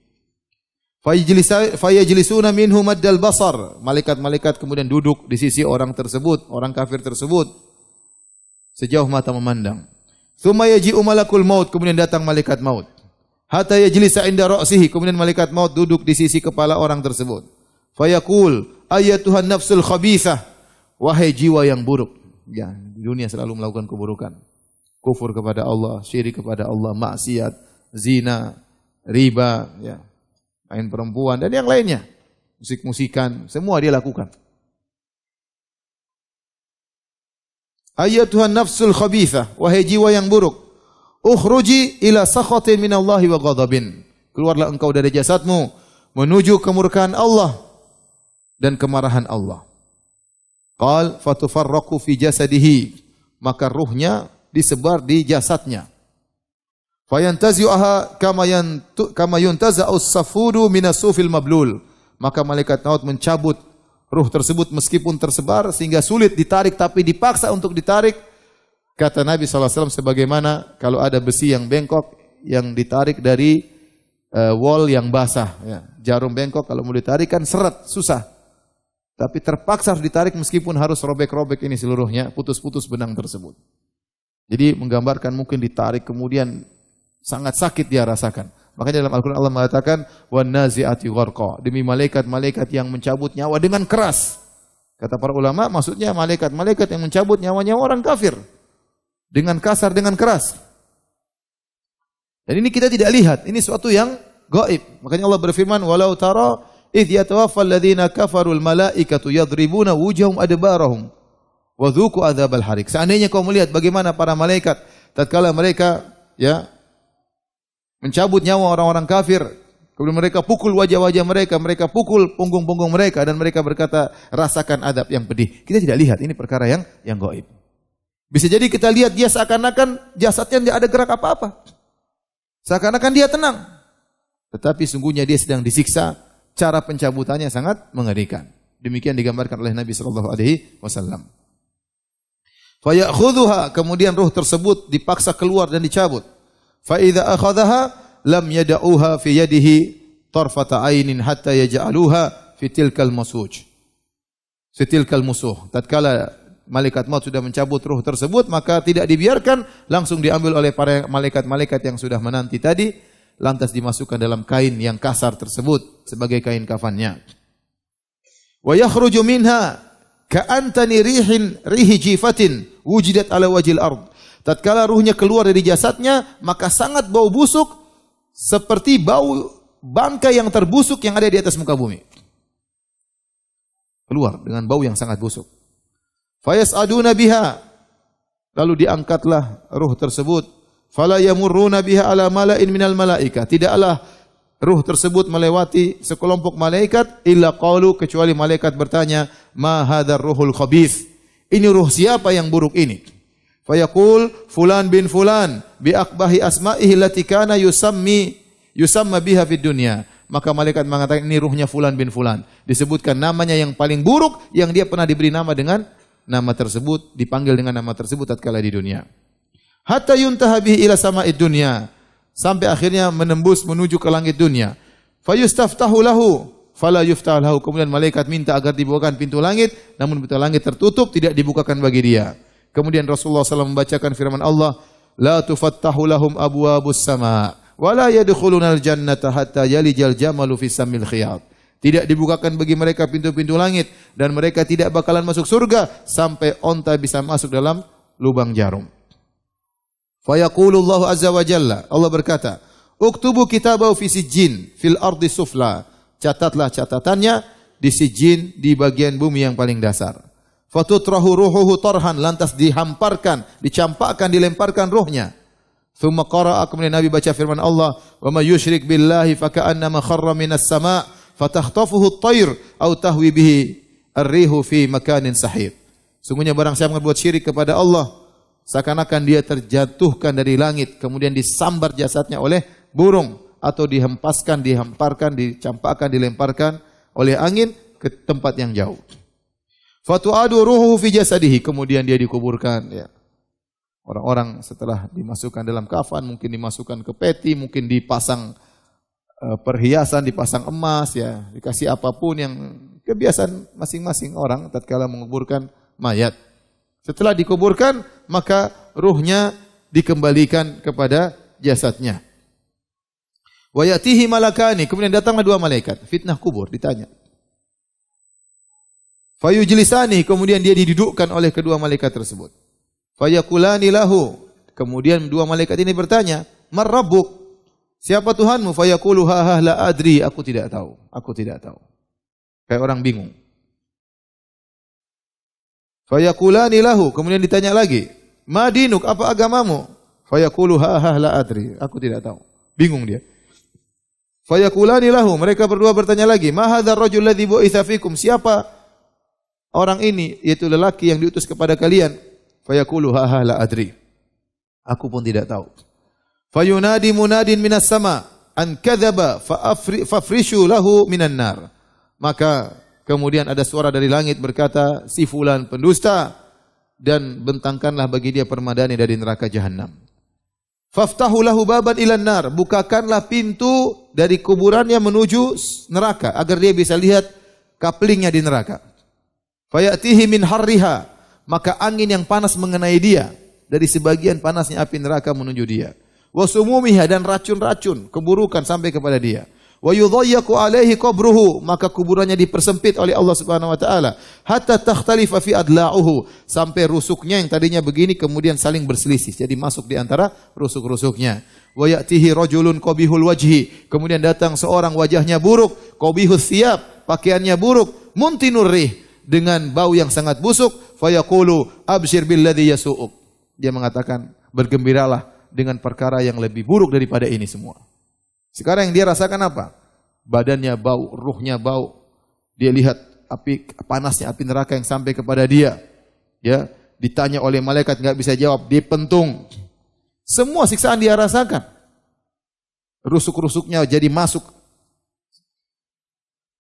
A: Fayajlisuna minhu maddal basar. Malaikat-malaikat kemudian duduk di sisi orang tersebut, orang kafir tersebut, sejauh mata memandang. Tsumma yaji'u malakul maut, kemudian datang malaikat maut. Hatta yajlisa inda ra'sihi, kemudian malaikat maut duduk di sisi kepala orang tersebut. Fayaqul ayyatuhan nafsul khabithah, wahai jiwa yang buruk. Ya, di dunia selalu melakukan keburukan. Kufur kepada Allah, syirik kepada Allah, maksiat, zina, riba, ya, main perempuan dan yang lainnya. Musik-musikan, semua dia lakukan. Ayyatuhan nafsul khabithah, wahai jiwa yang buruk, ukhruji ila sakhatin minallahi wa ghadabin. Keluarlah engkau dari jasadmu menuju kemurkaan Allah dan kemarahan Allah. Qal fatufarraqu fi jasadihi, maka ruhnya disebar di jasadnya. Fayantazi'uha kama yuntaza'u as-safudu minas sufil mablul, maka malaikat maut mencabut ruh tersebut meskipun tersebar sehingga sulit ditarik, tapi dipaksa untuk ditarik. Kata Nabi SAW, sebagaimana kalau ada besi yang bengkok yang ditarik dari wol yang basah, ya. Jarum bengkok kalau mau ditarik kan seret, susah. Tapi terpaksa harus ditarik meskipun harus robek-robek ini seluruhnya, putus-putus benang tersebut. Jadi menggambarkan mungkin ditarik kemudian sangat sakit dia rasakan. Makanya dalam Al-Quran Allah mengatakan, wan nazi'ati gharqa, demi malaikat-malaikat yang mencabut nyawa dengan keras. Kata para ulama, maksudnya malaikat-malaikat yang mencabut nyawa-nyawa orang kafir dengan kasar, dengan keras. Dan ini kita tidak lihat, ini suatu yang gaib. Makanya Allah berfirman, walau tara idh yatawaffal ladzina kafarul malaikatu yadribuna wujuhum adbarahum wa dzuqu adzabal harik. Seandainya kau melihat bagaimana para malaikat tatkala mereka ya mencabut nyawa orang-orang kafir, kemudian mereka pukul wajah-wajah mereka, mereka pukul punggung-punggung mereka dan mereka berkata, rasakan adab yang pedih. Kita tidak lihat, ini perkara yang gaib. Bisa jadi kita lihat dia seakan-akan jasadnya tidak ada gerak apa-apa. Seakan-akan dia tenang. Tetapi sungguhnya dia sedang disiksa. Cara pencabutannya sangat mengerikan. Demikian digambarkan oleh Nabi sallallahu alaihi wasallam. Fayakhudhuha, kemudian ruh tersebut dipaksa keluar dan dicabut. Fa idza akhadhaha lam yad'uha fi yadihi tarfata ainin hatta yaj'aluha fi tilkal musuj. Fitilkal musuh. Tatkala malaikat maut sudah mencabut ruh tersebut, maka tidak dibiarkan, langsung diambil oleh para malaikat-malaikat yang sudah menanti tadi, lantas dimasukkan dalam kain yang kasar tersebut sebagai kain kafannya. Wa yakhruju minha ka'antani rihi jifatin wujidat ala wajil ard. Tatkala ruhnya keluar dari jasadnya, maka sangat bau busuk seperti bau bangkai yang terbusuk yang ada di atas muka bumi. Keluar dengan bau yang sangat busuk. Fayas'aduna biha, lalu diangkatlah ruh tersebut. Fala yamurruna biha ala mala'in minal malaika. Tidaklah ruh tersebut melewati sekelompok malaikat illa qalu, kecuali malaikat bertanya, ma hadzal ruhul khabith. Ini ruh siapa yang buruk ini? Fayaqul fulan bin fulan bi aqbahi asma'ihi allati kana yusamma biha fid dunya. Maka malaikat mengatakan ini ruhnya fulan bin fulan. Disebutkan namanya yang paling buruk yang dia pernah diberi nama dengan nama tersebut, dipanggil dengan nama tersebut tatkala di dunia. Hatta yuntaha bihi ila sama'id dunya. Sampai akhirnya menembus menuju ke langit dunia. Fayustaftahu lahu fala yuftah lahu. Kemudian malaikat minta agar dibukakan pintu langit, namun pintu langit tertutup, tidak dibukakan bagi dia. Kemudian Rasulullah SAW membacakan firman Allah, la tufattahu lahum abwabus sama' wala yadkhulunal jannata hatta yalijal jamalu fis samil khiyat. Tidak dibukakan bagi mereka pintu-pintu langit dan mereka tidak bakalan masuk surga sampai onta bisa masuk dalam lubang jarum. Fa yaqulullahu azza wa jalla, Allah berkata, "Uktubu kitabahu fi sijjin fil ardi sufla." Catatlah catatannya di sijjin, di bagian bumi yang paling dasar. Fatutrahu ruhuhu tarhan, lantas dihamparkan, dicampakkan, dilemparkan ruhnya. Thumma qara'a, kemudian Nabi baca firman Allah, "Wa may yusyrik billahi faka'annama kharra minas sama' fatakhtafuhu at-tayr aw tahwi bihi ar-rihu fi makanin sahih." Sungguhnya barang siapa berbuat syirik kepada Allah, seakan-akan dia terjatuhkan dari langit, kemudian disambar jasadnya oleh burung, atau dihempaskan, dihamparkan, dicampakkan, dilemparkan oleh angin ke tempat yang jauh. Fatu'adu ruhuhu fi jasadihi, kemudian dia dikuburkan, ya. Orang-orang setelah dimasukkan dalam kafan, mungkin dimasukkan ke peti, mungkin dipasang perhiasan, dipasang emas, ya, dikasih apapun yang kebiasaan masing-masing orang tatkala menguburkan mayat. Setelah dikuburkan, maka ruhnya dikembalikan kepada jasadnya. Wa yatihi malakani, kemudian datanglah dua malaikat, fitnah kubur, ditanya. Fayujlisani, kemudian dia didudukkan oleh kedua malaikat tersebut. Fayaqulani lahu, kemudian dua malaikat ini bertanya, "Man rabbuk?" Siapa Tuhanmu? Fayaqulu ha la adri, aku tidak tahu. Aku tidak tahu. Kayak orang bingung. Fayaqulani lahu, kemudian ditanya lagi, "Ma dinuk, apa agamamu?" Fayaqulu ha la adri, aku tidak tahu. Bingung dia. Fayaqulani lahu, mereka berdua bertanya lagi, "Ma hadzal rajul ladzi bu'itsa fikum?" Siapa orang ini, yaitu lelaki yang diutus kepada kalian? Fayaqulu ha la adri, aku pun tidak tahu. Fayunadi munadin minas sama an kadzaba fafrishu lahu minan nar. Maka kemudian ada suara dari langit berkata, si fulan pendusta, dan bentangkanlah bagi dia permadani dari neraka jahanam. Faftahu lahu baban ilan nar, bukakanlah pintu dari kuburannya menuju neraka agar dia bisa lihat kaplingnya di neraka. Fayatihi min harriha, maka angin yang panas mengenai dia dari sebagian panasnya api neraka menuju dia. Wa sumumiha, dan racun-racun keburukan sampai kepada dia. Wa yudhayyaqu alaihi qabruhu, maka kuburannya dipersempit oleh Allah Subhanahu wa taala. Hatta takhtalifa fi adla'uhu, sampai rusuknya yang tadinya begini kemudian saling berselisih, jadi masuk di antara rusuk-rusuknya. Wa ya'tihi rajulun qabihul wajhi, kemudian datang seorang wajahnya buruk, qabihus thiyab, pakaiannya buruk, muntinur rih, dengan bau yang sangat busuk. Fayaqulu abshir billadhi yasu'uk, dia mengatakan bergembiralah dengan perkara yang lebih buruk daripada ini semua. Sekarang yang dia rasakan apa? Badannya bau, ruhnya bau. Dia lihat api, panasnya api neraka yang sampai kepada dia. Ya, ditanya oleh malaikat enggak bisa jawab, dipentung. Semua siksaan dia rasakan. Rusuk-rusuknya jadi masuk.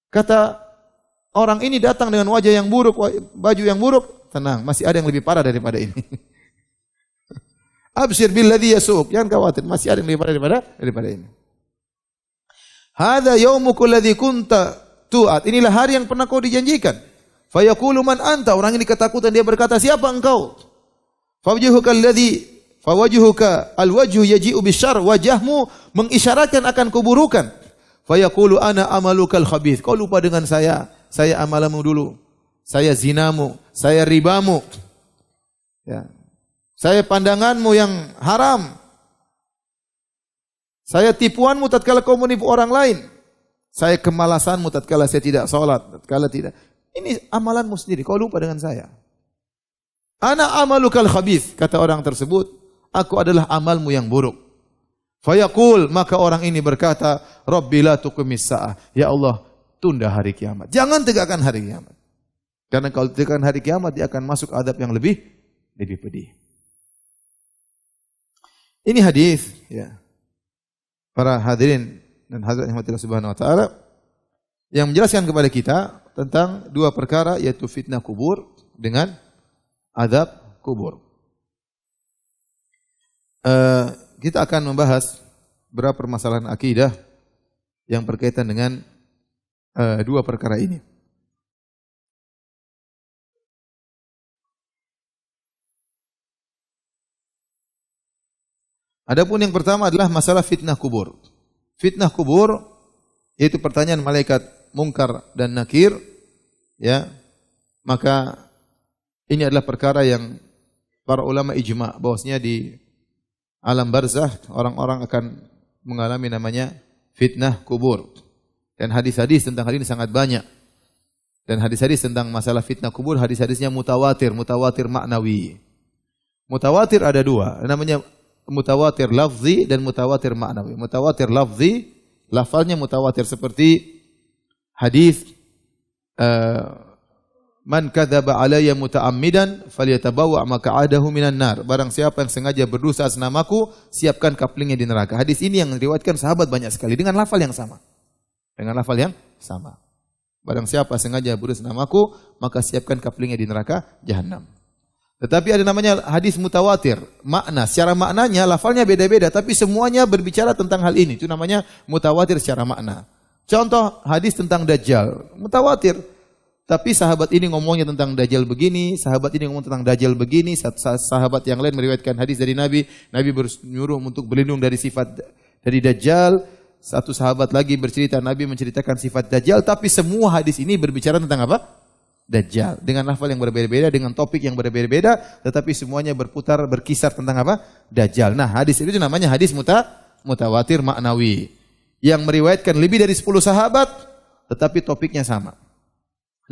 A: Kata orang ini datang dengan wajah yang buruk, baju yang buruk. tenang, masih ada yang lebih parah daripada ini. Absyir billadzi yasuk, jangan khawatir, masih ada yang lebih parah daripada ini. Hadza yaumukul ladzi kunta tu'at. Inilah hari yang pernah kau dijanjikan. Fa yaqulu man anta? Orang ini ketakutan, dia berkata, siapa engkau? Fawajhuka alwajhu yaji'u bisyarr, wajahmu mengisyaratkan akan keburukan. Fa yaqulu ana amalukal khabith. Kau lupa dengan saya amalanmu dulu. Saya zinamu, saya ribamu. Ya. Saya pandanganmu yang haram. Saya tipuanmu tatkala kau menipu orang lain. Saya kemalasanmu tatkala saya tidak salat, tatkala tidak. Ini amalanmu sendiri, kau lupa dengan saya. Ana amalukal khabith, kata orang tersebut, aku adalah amalmu yang buruk. Fayaqul, maka orang ini berkata, Rabbi la tuqimis sa'ah. Ya Allah, tunda hari kiamat. Jangan tegakkan hari kiamat. Karena kalau tegakkan hari kiamat, dia akan masuk adab yang lebih pedih. Ini hadis, ya. Para hadirin dan hadirat yang Allah Subhanahu wa taala yang menjelaskan kepada kita tentang dua perkara, yaitu fitnah kubur dengan azab kubur. Kita akan membahas beberapa permasalahan akidah yang berkaitan dengan dua perkara ini. Adapun yang pertama adalah masalah fitnah kubur. Fitnah kubur yaitu pertanyaan malaikat Munkar dan Nakir, ya. Maka ini adalah perkara yang para ulama ijma bahwasanya di alam barzah orang-orang akan mengalami namanya fitnah kubur. Dan hadis-hadis tentang hal ini sangat banyak. Dan hadis-hadis tentang masalah fitnah kubur, hadis-hadisnya mutawatir maknawi. Mutawatir ada dua, namanya mutawatir lafzi dan mutawatir maknawi. Mutawatir lafzi, lafalnya mutawatir seperti hadis man kadzaba alayya muta'ammidan falyatabawa maq'adahu minan nar. Barang siapa yang sengaja berdosa atas namaku, siapkan kaplingnya di neraka. Hadis ini yang diriwayatkan sahabat banyak sekali dengan lafal yang sama. Barang siapa sengaja berdosa atas namaku, maka siapkan kaplingnya di neraka jahanam. Tetapi ada namanya hadis mutawatir. Makna, secara maknanya, lafalnya beda-beda. Tapi semuanya berbicara tentang hal ini. Itu namanya mutawatir secara makna. Contoh hadis tentang Dajjal. Mutawatir. Tapi sahabat ini ngomongnya tentang Dajjal begini. Sahabat ini ngomong tentang Dajjal begini. Sahabat yang lain meriwayatkan hadis dari Nabi. Nabi menyuruh untuk berlindung dari sifat dari Dajjal. Satu sahabat lagi bercerita, Nabi menceritakan sifat Dajjal. Tapi semua hadis ini berbicara tentang apa? Dajjal, dengan lafal yang berbeda-beda, dengan topik yang berbeda-beda, tetapi semuanya berkisar tentang apa? Dajjal. Nah, hadis itu namanya hadis mutawatir maknawi. Yang meriwayatkan lebih dari 10 sahabat, tetapi topiknya sama.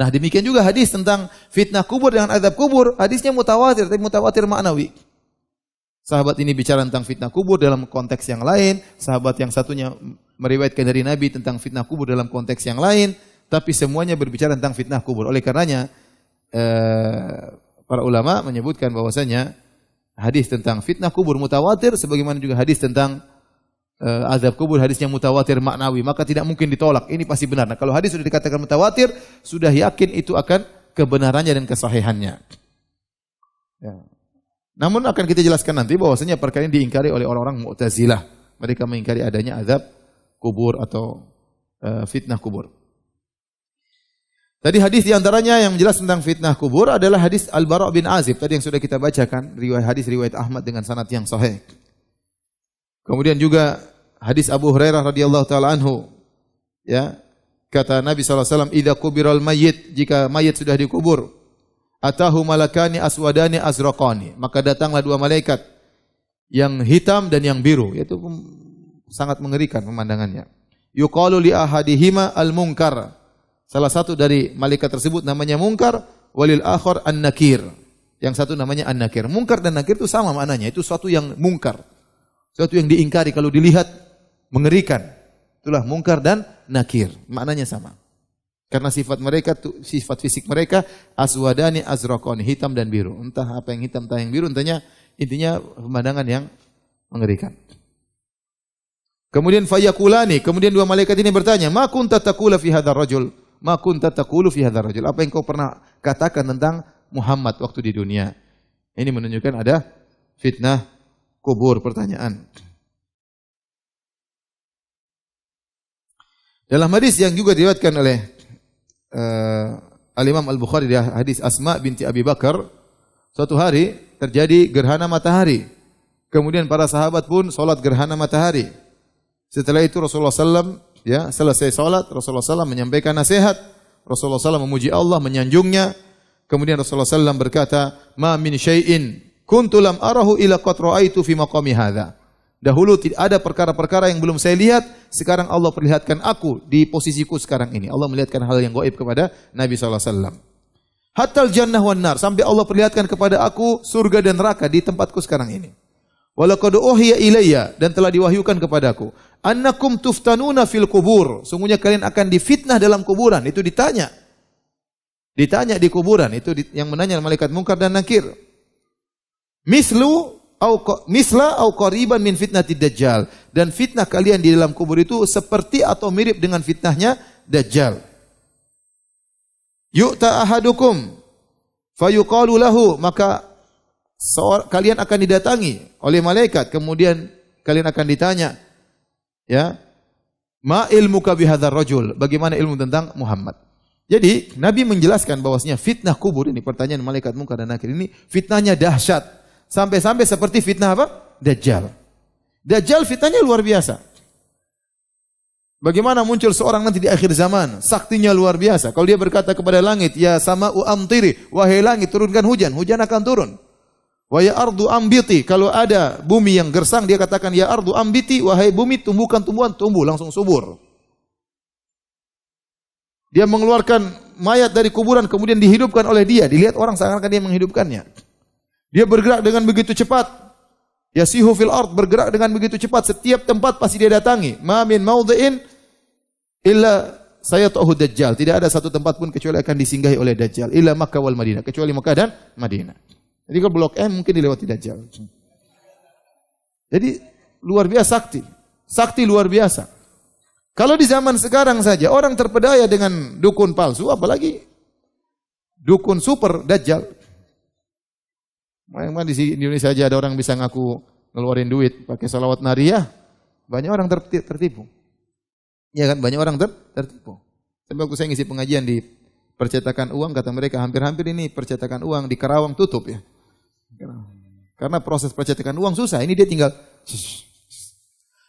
A: Nah, demikian juga hadis tentang fitnah kubur dengan azab kubur, hadisnya mutawatir, tapi mutawatir maknawi. Sahabat ini bicara tentang fitnah kubur dalam konteks yang lain, sahabat yang satunya meriwayatkan dari Nabi tentang fitnah kubur dalam konteks yang lain. Tapi semuanya berbicara tentang fitnah kubur. Oleh karenanya para ulama menyebutkan bahwasanya hadis tentang fitnah kubur mutawatir, sebagaimana juga hadis tentang azab kubur hadisnya mutawatir maknawi, maka tidak mungkin ditolak. Ini pasti benar. Nah, kalau hadis sudah dikatakan mutawatir, sudah yakin itu akan kebenarannya dan kesahihannya. Ya. Namun akan kita jelaskan nanti bahwasanya perkara ini diingkari oleh orang-orang Mu'tazilah. Mereka mengingkari adanya azab kubur atau fitnah kubur. Tadi hadis diantaranya yang menjelaskan tentang fitnah kubur adalah hadis Al-Bara' bin Azib. Tadi yang sudah kita bacakan, riwayat Ahmad dengan sanad yang sahih. Kemudian juga hadis Abu Hurairah radhiyallahu taala anhu. Ya, kata Nabi SAW, "Idza kubiral mayyit," jika mayit sudah dikubur, "atahu malakani aswadani azraqani," maka datanglah dua malaikat yang hitam dan yang biru, yaitu sangat mengerikan pemandangannya. Yuqalu li ahadihima al-munkar. Salah satu dari malaikat tersebut namanya Munkar, walil akhar an-nakir. Yang satu namanya an-nakir. Munkar dan nakir itu sama maknanya, itu suatu yang mungkar. Suatu yang diingkari kalau dilihat mengerikan. Itulah munkar dan nakir, maknanya sama. Karena sifat mereka, sifat fisik mereka aswadani azraqani, hitam dan biru. Entah apa yang hitam, entah yang biru, intinya pemandangan yang mengerikan. Kemudian fayakulani, kemudian dua malaikat ini bertanya, "Ma kunta taqulu fi hadzal rajul?" Ma kunta taqulu fi hadzal rajul? Apa yang kau pernah katakan tentang Muhammad waktu di dunia. Ini menunjukkan ada fitnah kubur. Pertanyaan. Dalam hadis yang juga diriwayatkan oleh Al-Imam Al-Bukhari, di hadis Asma binti Abi Bakar, suatu hari terjadi gerhana matahari. Kemudian para sahabat pun salat gerhana matahari. Setelah itu Rasulullah SAW selesai salat, Rasulullah SAW menyampaikan nasihat. Rasulullah SAW memuji Allah, menyanjungnya. Kemudian Rasulullah SAW berkata, "Ma min syai'in kuntu lam arahu ila qad ra'aitu fi maqami hadza." Dahulu tidak ada perkara-perkara yang belum saya lihat, sekarang Allah perlihatkan aku di posisiku sekarang ini. Allah melihatkan hal yang gaib kepada Nabi SAW. Hatta al-jannah wan nar, sampai Allah perlihatkan kepada aku surga dan neraka di tempatku sekarang ini. Walaqad uhiya ilayya, dan telah diwahyukan kepadaku, annakum tuftanuna fil kubur, sungguhnya kalian akan difitnah dalam kuburan. Itu ditanya di kuburan, itu yang menanya malaikat munkar dan nakir. Misla au qariban min fitnatid dajjal, dan fitnah kalian di dalam kubur itu seperti atau mirip dengan fitnahnya Dajjal. Yu'ta ahadukum fayuqalu lahu, maka kalian akan didatangi oleh malaikat, kemudian kalian akan ditanya, ya, ma ilmuka bihadzal rajul, bagaimana ilmu tentang Muhammad. Jadi Nabi menjelaskan bahwasanya fitnah kubur ini, pertanyaan malaikat munkar dan nakir ini fitnahnya dahsyat, sampai-sampai seperti fitnah apa? Dajjal. Dajjal fitnahnya luar biasa. Bagaimana muncul seorang nanti di akhir zaman, saktinya luar biasa. Kalau dia berkata kepada langit, ya sama'u amtiri, wahai langit turunkan hujan, hujan akan turun. Wa ya ardu ambiti, kalau ada bumi yang gersang dia katakan ya ardu ambiti, wahai bumi tumbuhkan tumbuhan, tumbuh langsung subur. Dia mengeluarkan mayat dari kuburan kemudian dihidupkan oleh dia, dilihat orang seakan-akan dia menghidupkannya. Dia bergerak dengan begitu cepat. Yasihu fil ard, bergerak dengan begitu cepat, setiap tempat pasti dia datangi. Ma min maudhi'in illa sayatuhu dajjal, tidak ada satu tempat pun kecuali akan disinggahi oleh Dajjal, illa Makkah wal Madinah, kecuali Makkah dan Madinah. Jadi kalau blok M mungkin dilewati Dajjal. Jadi luar biasa sakti luar biasa. Kalau di zaman sekarang saja orang terpedaya dengan dukun palsu, apalagi dukun super Dajjal. Memang di Indonesia saja ada orang bisa ngaku ngeluarin duit pakai salawat nariyah, banyak orang tertipu. Ya kan, banyak orang tertipu. Sampai waktu saya ngisi pengajian di percetakan uang, kata mereka hampir-hampir ini percetakan uang di Karawang tutup ya. Karena proses percetakan uang susah. Ini dia tinggal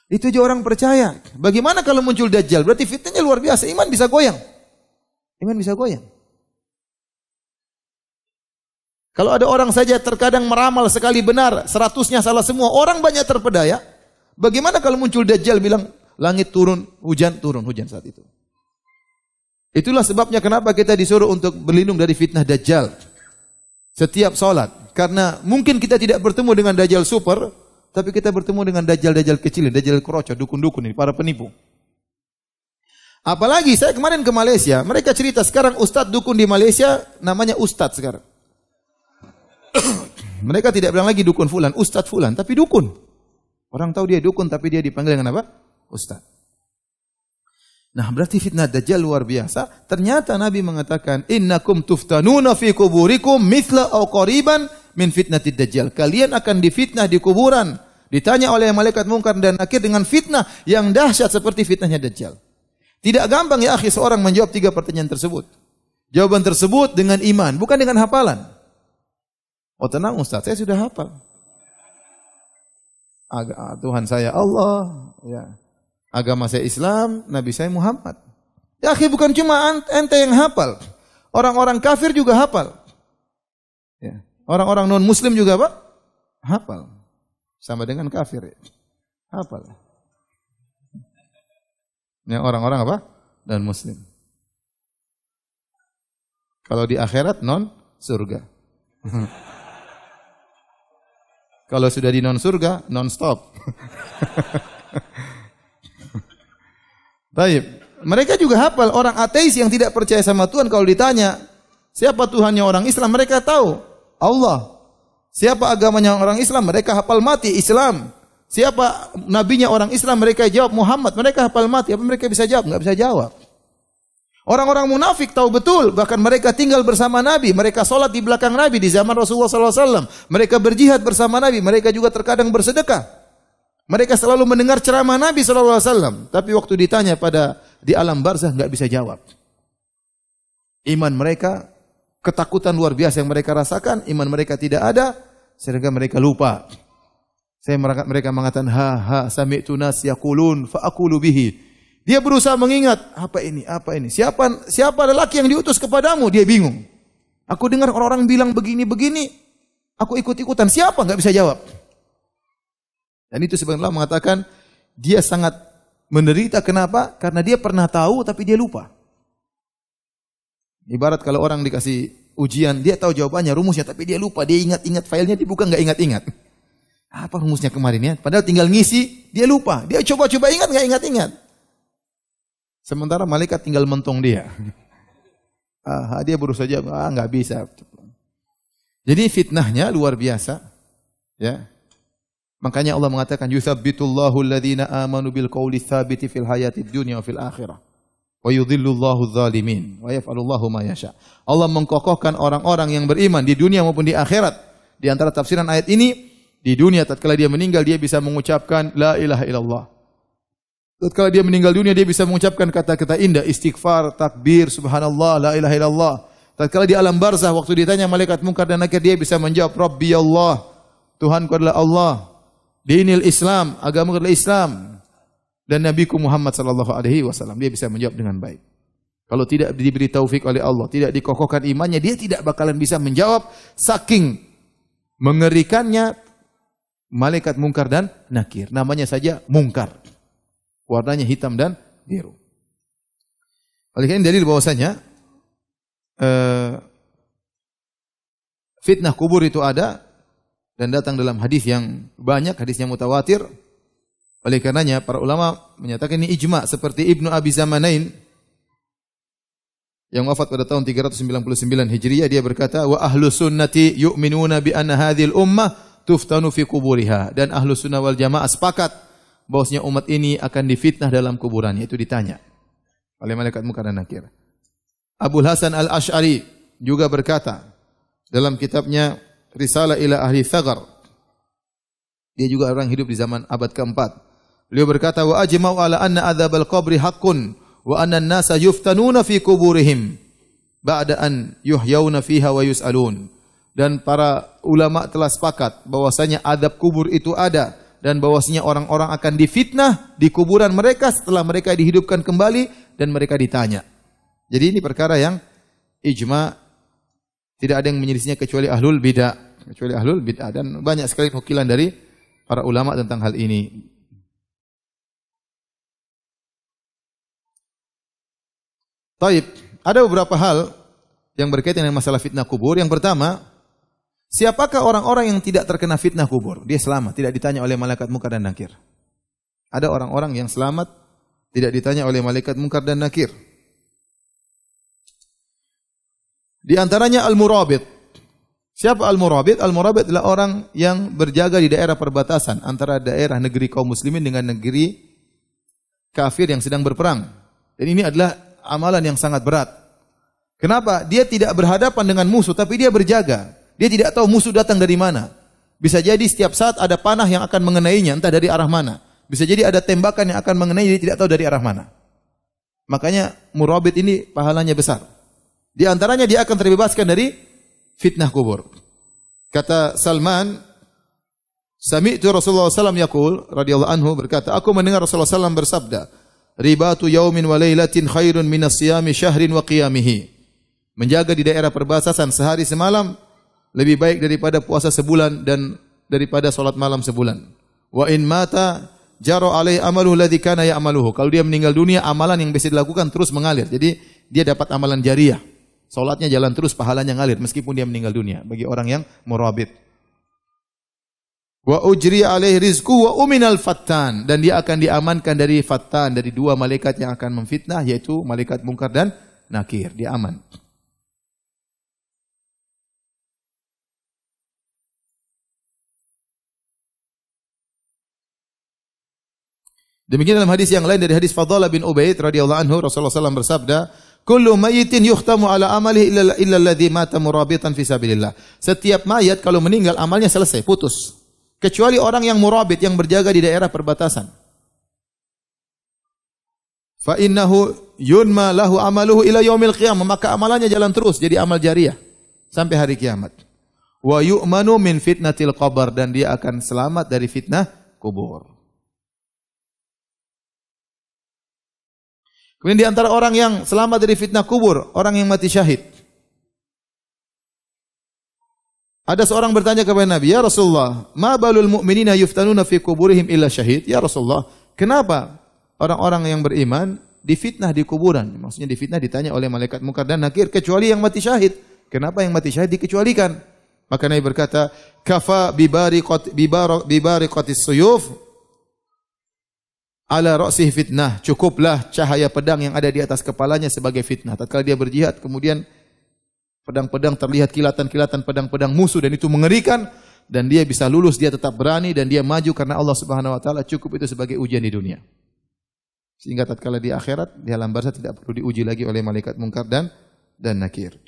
A: itu aja orang percaya. Bagaimana kalau muncul Dajjal? Berarti fitnahnya luar biasa. Iman bisa goyang. Iman bisa goyang. Kalau ada orang saja terkadang meramal sekali benar, 100-nya salah semua, orang banyak terpedaya. Bagaimana kalau muncul Dajjal bilang langit turun, hujan saat itu. Itulah sebabnya kenapa kita disuruh untuk berlindung dari fitnah Dajjal setiap salat. Karena mungkin kita tidak bertemu dengan Dajjal super, tapi kita bertemu dengan Dajjal kecil, Dajjal kroco, dukun-dukun ini, para penipu. Apalagi saya kemarin ke Malaysia, mereka cerita sekarang ustadz dukun di Malaysia namanya ustadz sekarang. Mereka tidak bilang lagi dukun fulan, ustadz fulan, tapi dukun. Orang tahu dia dukun, tapi dia dipanggil dengan apa? Ustadz. Nah, berarti fitnah Dajjal luar biasa. Ternyata Nabi mengatakan, innakum tuftanuna fi kuburikum mithla aw qariban min fitnatid Dajjal. Kalian akan difitnah di kuburan, ditanya oleh malaikat munkar dan nakir dengan fitnah yang dahsyat seperti fitnahnya Dajjal. Tidak gampang ya akhi seorang menjawab 3 pertanyaan tersebut. Jawaban tersebut dengan iman, bukan dengan hafalan. Oh tenang Ustaz, saya sudah hafal. Tuhan saya Allah, ya. Agama saya Islam, Nabi saya Muhammad. Ya akhi, bukan cuma ente yang hafal. Orang-orang kafir juga hafal. Ya. Orang-orang non-muslim juga apa? Hafal. Sama dengan kafir. Ya. Hafal. Ya, orang-orang apa? Non-muslim. Kalau di akhirat non-surga. Kalau sudah di non-surga, non-stop. Baik. Mereka juga hafal. Orang ateis yang tidak percaya sama Tuhan, kalau ditanya, siapa Tuhannya orang Islam? Mereka tahu. Allah. Siapa agamanya orang Islam? Mereka hafal mati Islam. Siapa nabinya orang Islam? Mereka jawab Muhammad. Mereka hafal mati. Apa mereka bisa jawab? Enggak bisa jawab. Orang-orang munafik tahu betul, bahkan mereka tinggal bersama Nabi, mereka sholat di belakang Nabi di zaman Rasulullah SAW. Mereka berjihad bersama Nabi, mereka juga terkadang bersedekah. Mereka selalu mendengar ceramah Nabi SAW. Tapi waktu ditanya di alam barzah nggak bisa jawab. Iman mereka, ketakutan luar biasa yang mereka rasakan, iman mereka tidak ada, sehingga mereka lupa. Mereka mengatakan, sami'tu nas yaqulun fa aqulu bihi. Dia berusaha mengingat, apa ini? Siapa lelaki yang diutus kepadamu? Dia bingung. Aku dengar orang-orang bilang begini-begini, aku ikut-ikutan. Siapa? Enggak bisa jawab. Dan itu sebenarnya mengatakan, dia sangat menderita. Kenapa? Karena dia pernah tahu, tapi dia lupa. Ibarat kalau orang dikasih ujian, dia tahu jawabannya, rumusnya, tapi dia lupa. Dia ingat-ingat filenya, dibuka enggak ingat-ingat. Apa rumusnya kemarin ya? Padahal tinggal ngisi, dia lupa. Dia coba-coba ingat, enggak ingat-ingat. Sementara malaikat tinggal mentong dia. Dia berusaha jawab, enggak bisa. Jadi fitnahnya luar biasa. Ya. Makanya Allah mengatakan, yuthabbitullahu alladhina amanu bil qawli tsabiti fil hayatid dunya wa fil akhirah. Wa yudhillullahu adh-dhalimin wa yaf'alullahu ma yasha. Allah mengkokohkan orang-orang yang beriman di dunia maupun di akhirat. Di antara tafsiran ayat ini, di dunia tatkala dia meninggal dia bisa mengucapkan la ilaha illallah. Tatkala dia meninggal dunia dia bisa mengucapkan kata-kata indah, istighfar, takbir, subhanallah, la ilaha illallah. Tatkala di alam barzah waktu ditanya malaikat munkar dan nakir dia bisa menjawab Rabbi Allah, Tuhanku adalah Allah. Dinil Islam, agama adalah Islam. Dan Nabiku Muhammad sallallahu alaihi wasallam, dia bisa menjawab dengan baik. Kalau tidak diberi taufik oleh Allah, tidak dikokohkan imannya, dia tidak bakalan bisa menjawab saking mengerikannya malaikat munkar dan nakir. Namanya saja munkar. Warnanya hitam dan biru. Oleh karena dalil bahwasanya fitnah kubur itu ada dan datang dalam hadis yang banyak, hadisnya mutawatir. Oleh karenanya para ulama menyatakan ini ijma seperti Ibnu Abi Zamanain yang wafat pada tahun 399 Hijriah, dia berkata, wa ahlus sunnati yu'minuna bi anna hadhil ummah tuftanu fi kuburiha. Dan ahlus sunnah wal jamaah sepakat bahwasanya umat ini akan difitnah dalam kuburannya. Itu ditanya oleh malaikat munkar dan nakir. Abul Hasan Al-Asy'ari juga berkata dalam kitabnya Risalah ila Ahli Thagar. Dia juga orang hidup di zaman abad keempat. Beliau berkata, wa ajma'u ala anna adzabal qabri haqqun wa anna an-nasa yuftanuna fi kuburihim ba'da an yuhyauna fiha wa yus'alun. Dan para ulama telah sepakat bahwasanya azab kubur itu ada dan bahwasanya orang-orang akan difitnah di kuburan mereka setelah mereka dihidupkan kembali dan mereka ditanya. Jadi ini perkara yang ijma, tidak ada yang menyelisihinya kecuali ahlul bid'ah, dan banyak sekali nukilan dari para ulama tentang hal ini. Taib, ada beberapa hal yang berkaitan dengan masalah fitnah kubur. Yang pertama, siapakah orang-orang yang tidak terkena fitnah kubur? Dia selamat, tidak ditanya oleh malaikat munkar dan nakir. Ada orang-orang yang selamat, tidak ditanya oleh malaikat munkar dan nakir. Di antaranya al-murabit. Siapa al-murabit? Al-murabit adalah orang yang berjaga di daerah perbatasan antara daerah negeri kaum muslimin dengan negeri kafir yang sedang berperang. Dan ini adalah amalan yang sangat berat. Kenapa? Dia tidak berhadapan dengan musuh, tapi dia berjaga. Dia tidak tahu musuh datang dari mana. Bisa jadi setiap saat ada panah yang akan mengenainya, entah dari arah mana. Bisa jadi ada tembakan yang akan mengenainya, dia tidak tahu dari arah mana. Makanya murabit ini pahalanya besar. Di antaranya dia akan terbebaskan dari fitnah kubur. Kata Salman, sami'tu Rasulullah SAW yaqul, radhiyallahu anhu berkata, aku mendengar Rasulullah SAW bersabda, ribatu yaumin wa lailatin khairun minas siyami syahrin wa qiyamihi. Menjaga di daerah perbatasan sehari semalam lebih baik daripada puasa sebulan dan daripada salat malam sebulan. Wa in mata jaro alaihi amaluhu alladhi kana ya'maluhu. Kalau dia meninggal dunia, amalan yang bisa dilakukan terus mengalir. Jadi dia dapat amalan jariah. Salatnya jalan terus, pahalanya ngalir meskipun dia meninggal dunia bagi orang yang murabit. Wa ujri alaihi rizqu wa uminal fattan, dan dia akan diamankan dari fattan, dari dua malaikat yang akan memfitnah, yaitu malaikat munkar dan nakir. Dia aman. Demikian dalam hadis yang lain dari hadis Fadhalah bin Ubaid radhiyallahu anhu, Rasulullah SAW bersabda, Kullu mayyitin yukhtamu ala amalihi illa alladhi mata murabitan fi sabilillah. Setiap mayat kalau meninggal amalnya selesai, putus. Kecuali orang yang murabit, yang berjaga di daerah perbatasan. Fa innahu yunma lahu amaluhu ila yaumil qiyamah, maka amalannya jalan terus jadi amal jariah sampai hari kiamat. Wa yu'manu min fitnatil qabr, dan dia akan selamat dari fitnah kubur. Kemudian di antara orang yang selamat dari fitnah kubur, orang yang mati syahid. Ada seorang bertanya kepada Nabi, "Ya Rasulullah, ma balul mu'minina yuftanuna fi kuburihim illa syahid?" Ya Rasulullah, kenapa orang-orang yang beriman difitnah di kuburan? Maksudnya difitnah, ditanya oleh malaikat munkar dan nakir, kecuali yang mati syahid. Kenapa yang mati syahid dikecualikan? Maka Nabi berkata, "Kafa bibariqatis suyuf ala ra'sih fitnah." Cukuplah cahaya pedang yang ada di atas kepalanya sebagai fitnah. Tatkala dia berjihad, kemudian pedang-pedang terlihat kilatan-kilatan pedang-pedang musuh, dan itu mengerikan, dan dia bisa lulus, dia tetap berani, dan dia maju karena Allah Subhanahu wa taala. Cukup itu sebagai ujian di dunia. Sehingga tatkala di akhirat, di alam barzakh tidak perlu diuji lagi oleh malaikat munkar dan nakir.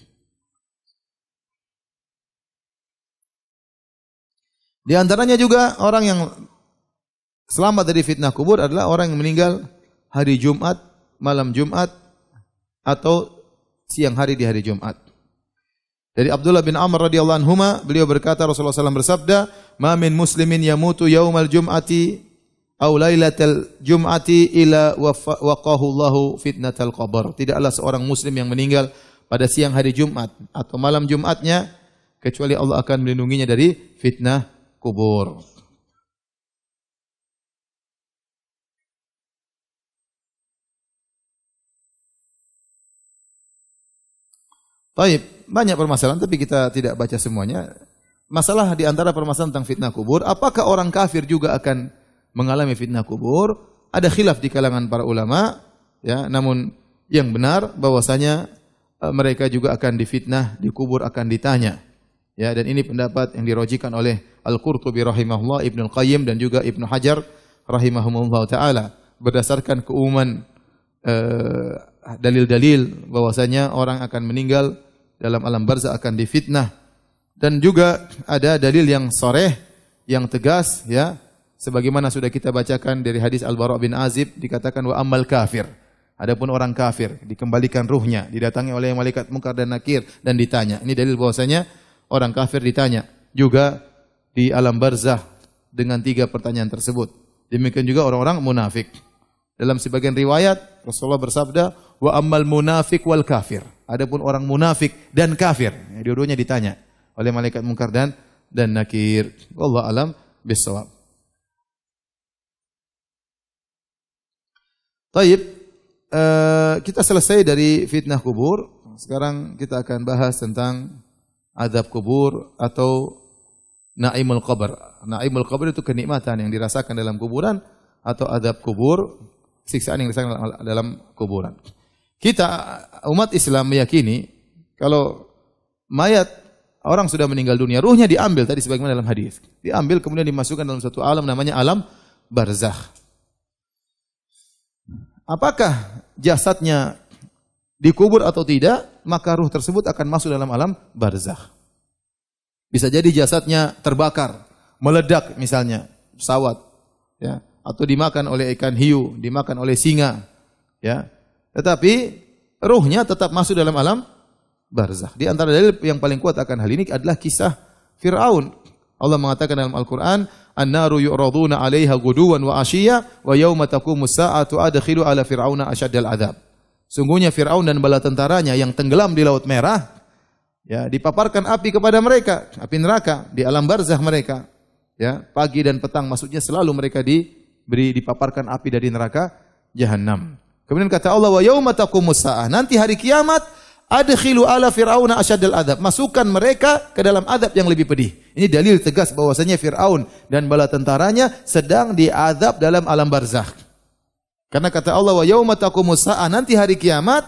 A: Di antaranya juga orang yang selamat dari fitnah kubur adalah orang yang meninggal hari Jumat, malam Jumat, atau siang hari di hari Jumat. Dari Abdullah bin Amr radhiyallahu anhuma, beliau berkata, Rasulullah SAW bersabda, "Ma min muslimin yamutu yaumal jum'ati aw lailatal jum'ati ila waqahu Allahu fitnatal qabr." Tidaklah seorang muslim yang meninggal pada siang hari Jumat atau malam Jumatnya kecuali Allah akan melindunginya dari fitnah kubur. Baik, banyak permasalahan tapi kita tidak baca semuanya. Masalah di antara permasalahan tentang fitnah kubur, apakah orang kafir juga akan mengalami fitnah kubur? Ada khilaf di kalangan para ulama, ya, namun yang benar bahwasanya mereka juga akan difitnah, dikubur, akan ditanya. Ya, dan ini pendapat yang dirojikan oleh Al-Qurtubi rahimahullah, Ibnu Qayyim dan juga Ibnu Hajar rahimahumullah taala berdasarkan keumuman dalil-dalil bahwasanya orang akan meninggal dalam alam barzakh akan difitnah, dan juga ada dalil yang sharih, yang tegas, ya, sebagaimana sudah kita bacakan dari hadis Al-Bara bin Azib, dikatakan wa ammal kafir. Adapun orang kafir dikembalikan ruhnya, didatangi oleh malaikat munkar dan nakir dan ditanya. Ini dalil bahwasanya orang kafir ditanya juga di alam barzakh dengan 3 pertanyaan tersebut. Demikian juga orang-orang munafik. Dalam sebagian riwayat Rasulullah bersabda, wa ammal munafik wal kafir. Adapun orang munafik dan kafir, ya, dua-duanya ditanya oleh malaikat munkar dan nakir. Wallahu alam bissawab. Taib, kita selesai dari fitnah kubur. Sekarang kita akan bahas tentang azab kubur atau naimul qabr. Naimul qabr itu kenikmatan yang dirasakan dalam kuburan, atau azab kubur, siksaan yang dirasakan dalam kuburan. Kita umat Islam meyakini kalau mayat orang sudah meninggal dunia, ruhnya diambil tadi sebagaimana dalam hadis. Diambil kemudian dimasukkan dalam satu alam namanya alam barzakh. Apakah jasadnya dikubur atau tidak, maka ruh tersebut akan masuk dalam alam barzakh. Bisa jadi jasadnya terbakar, meledak misalnya, pesawat, ya, atau dimakan oleh ikan hiu, dimakan oleh singa, ya. Tetapi ruhnya tetap masuk dalam alam barzakh. Di antara dalil yang paling kuat akan hal ini adalah kisah Fir'aun. Allah mengatakan dalam Al-Qur'an, "An-naru yu'raduna 'alaiha ghuduwan wa 'ashiyya wa yauma taqumus sa'atu adkhilu 'ala fir'auna asyaddal 'adzab." Sungguhnya Fir'aun dan bala tentaranya yang tenggelam di Laut Merah, ya, dipaparkan api kepada mereka, api neraka di alam barzakh mereka. Ya, pagi dan petang, maksudnya selalu mereka dipaparkan api dari neraka Jahannam. Kemudian kata Allah, wa yauma taqumus sa'ah, nanti hari kiamat, adkhilu 'ala fir'auna asyaddal 'adzab, masukkan mereka ke dalam azab yang lebih pedih. Ini dalil tegas bahwasanya Fir'aun dan bala tentaranya sedang diazab dalam alam barzakh. Karena kata Allah, wa yauma taqumus sa'ah, nanti hari kiamat,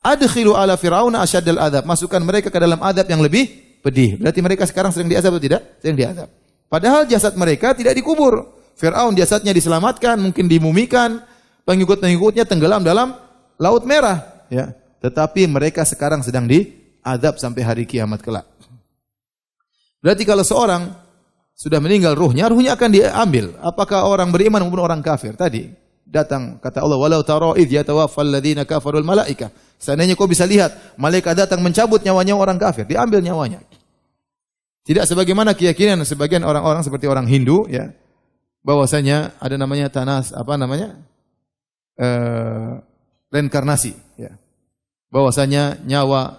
A: adkhilu 'ala fir'auna asyaddal 'adzab, masukkan mereka ke dalam azab yang lebih pedih. Berarti mereka sekarang sedang diazab atau tidak? Sedang diazab. Padahal jasad mereka tidak dikubur. Fir'aun jasadnya diselamatkan, mungkin dimumikan, pengikut-pengikutnya tenggelam dalam Laut Merah, ya. tetapi mereka sekarang sedang diazab sampai hari kiamat kelak. Berarti kalau seorang sudah meninggal ruhnya akan diambil. Apakah orang beriman maupun orang kafir? Tadi datang kata Allah, walau tara idh yatawaffal ladzina kafarul malaikah. Seandainya kau bisa lihat malaikat datang mencabut nyawanya orang kafir, diambil nyawanya. Tidak sebagaimana keyakinan sebagian orang-orang seperti orang Hindu, ya, bahwasanya ada namanya reinkarnasi, ya. Bahwasanya nyawa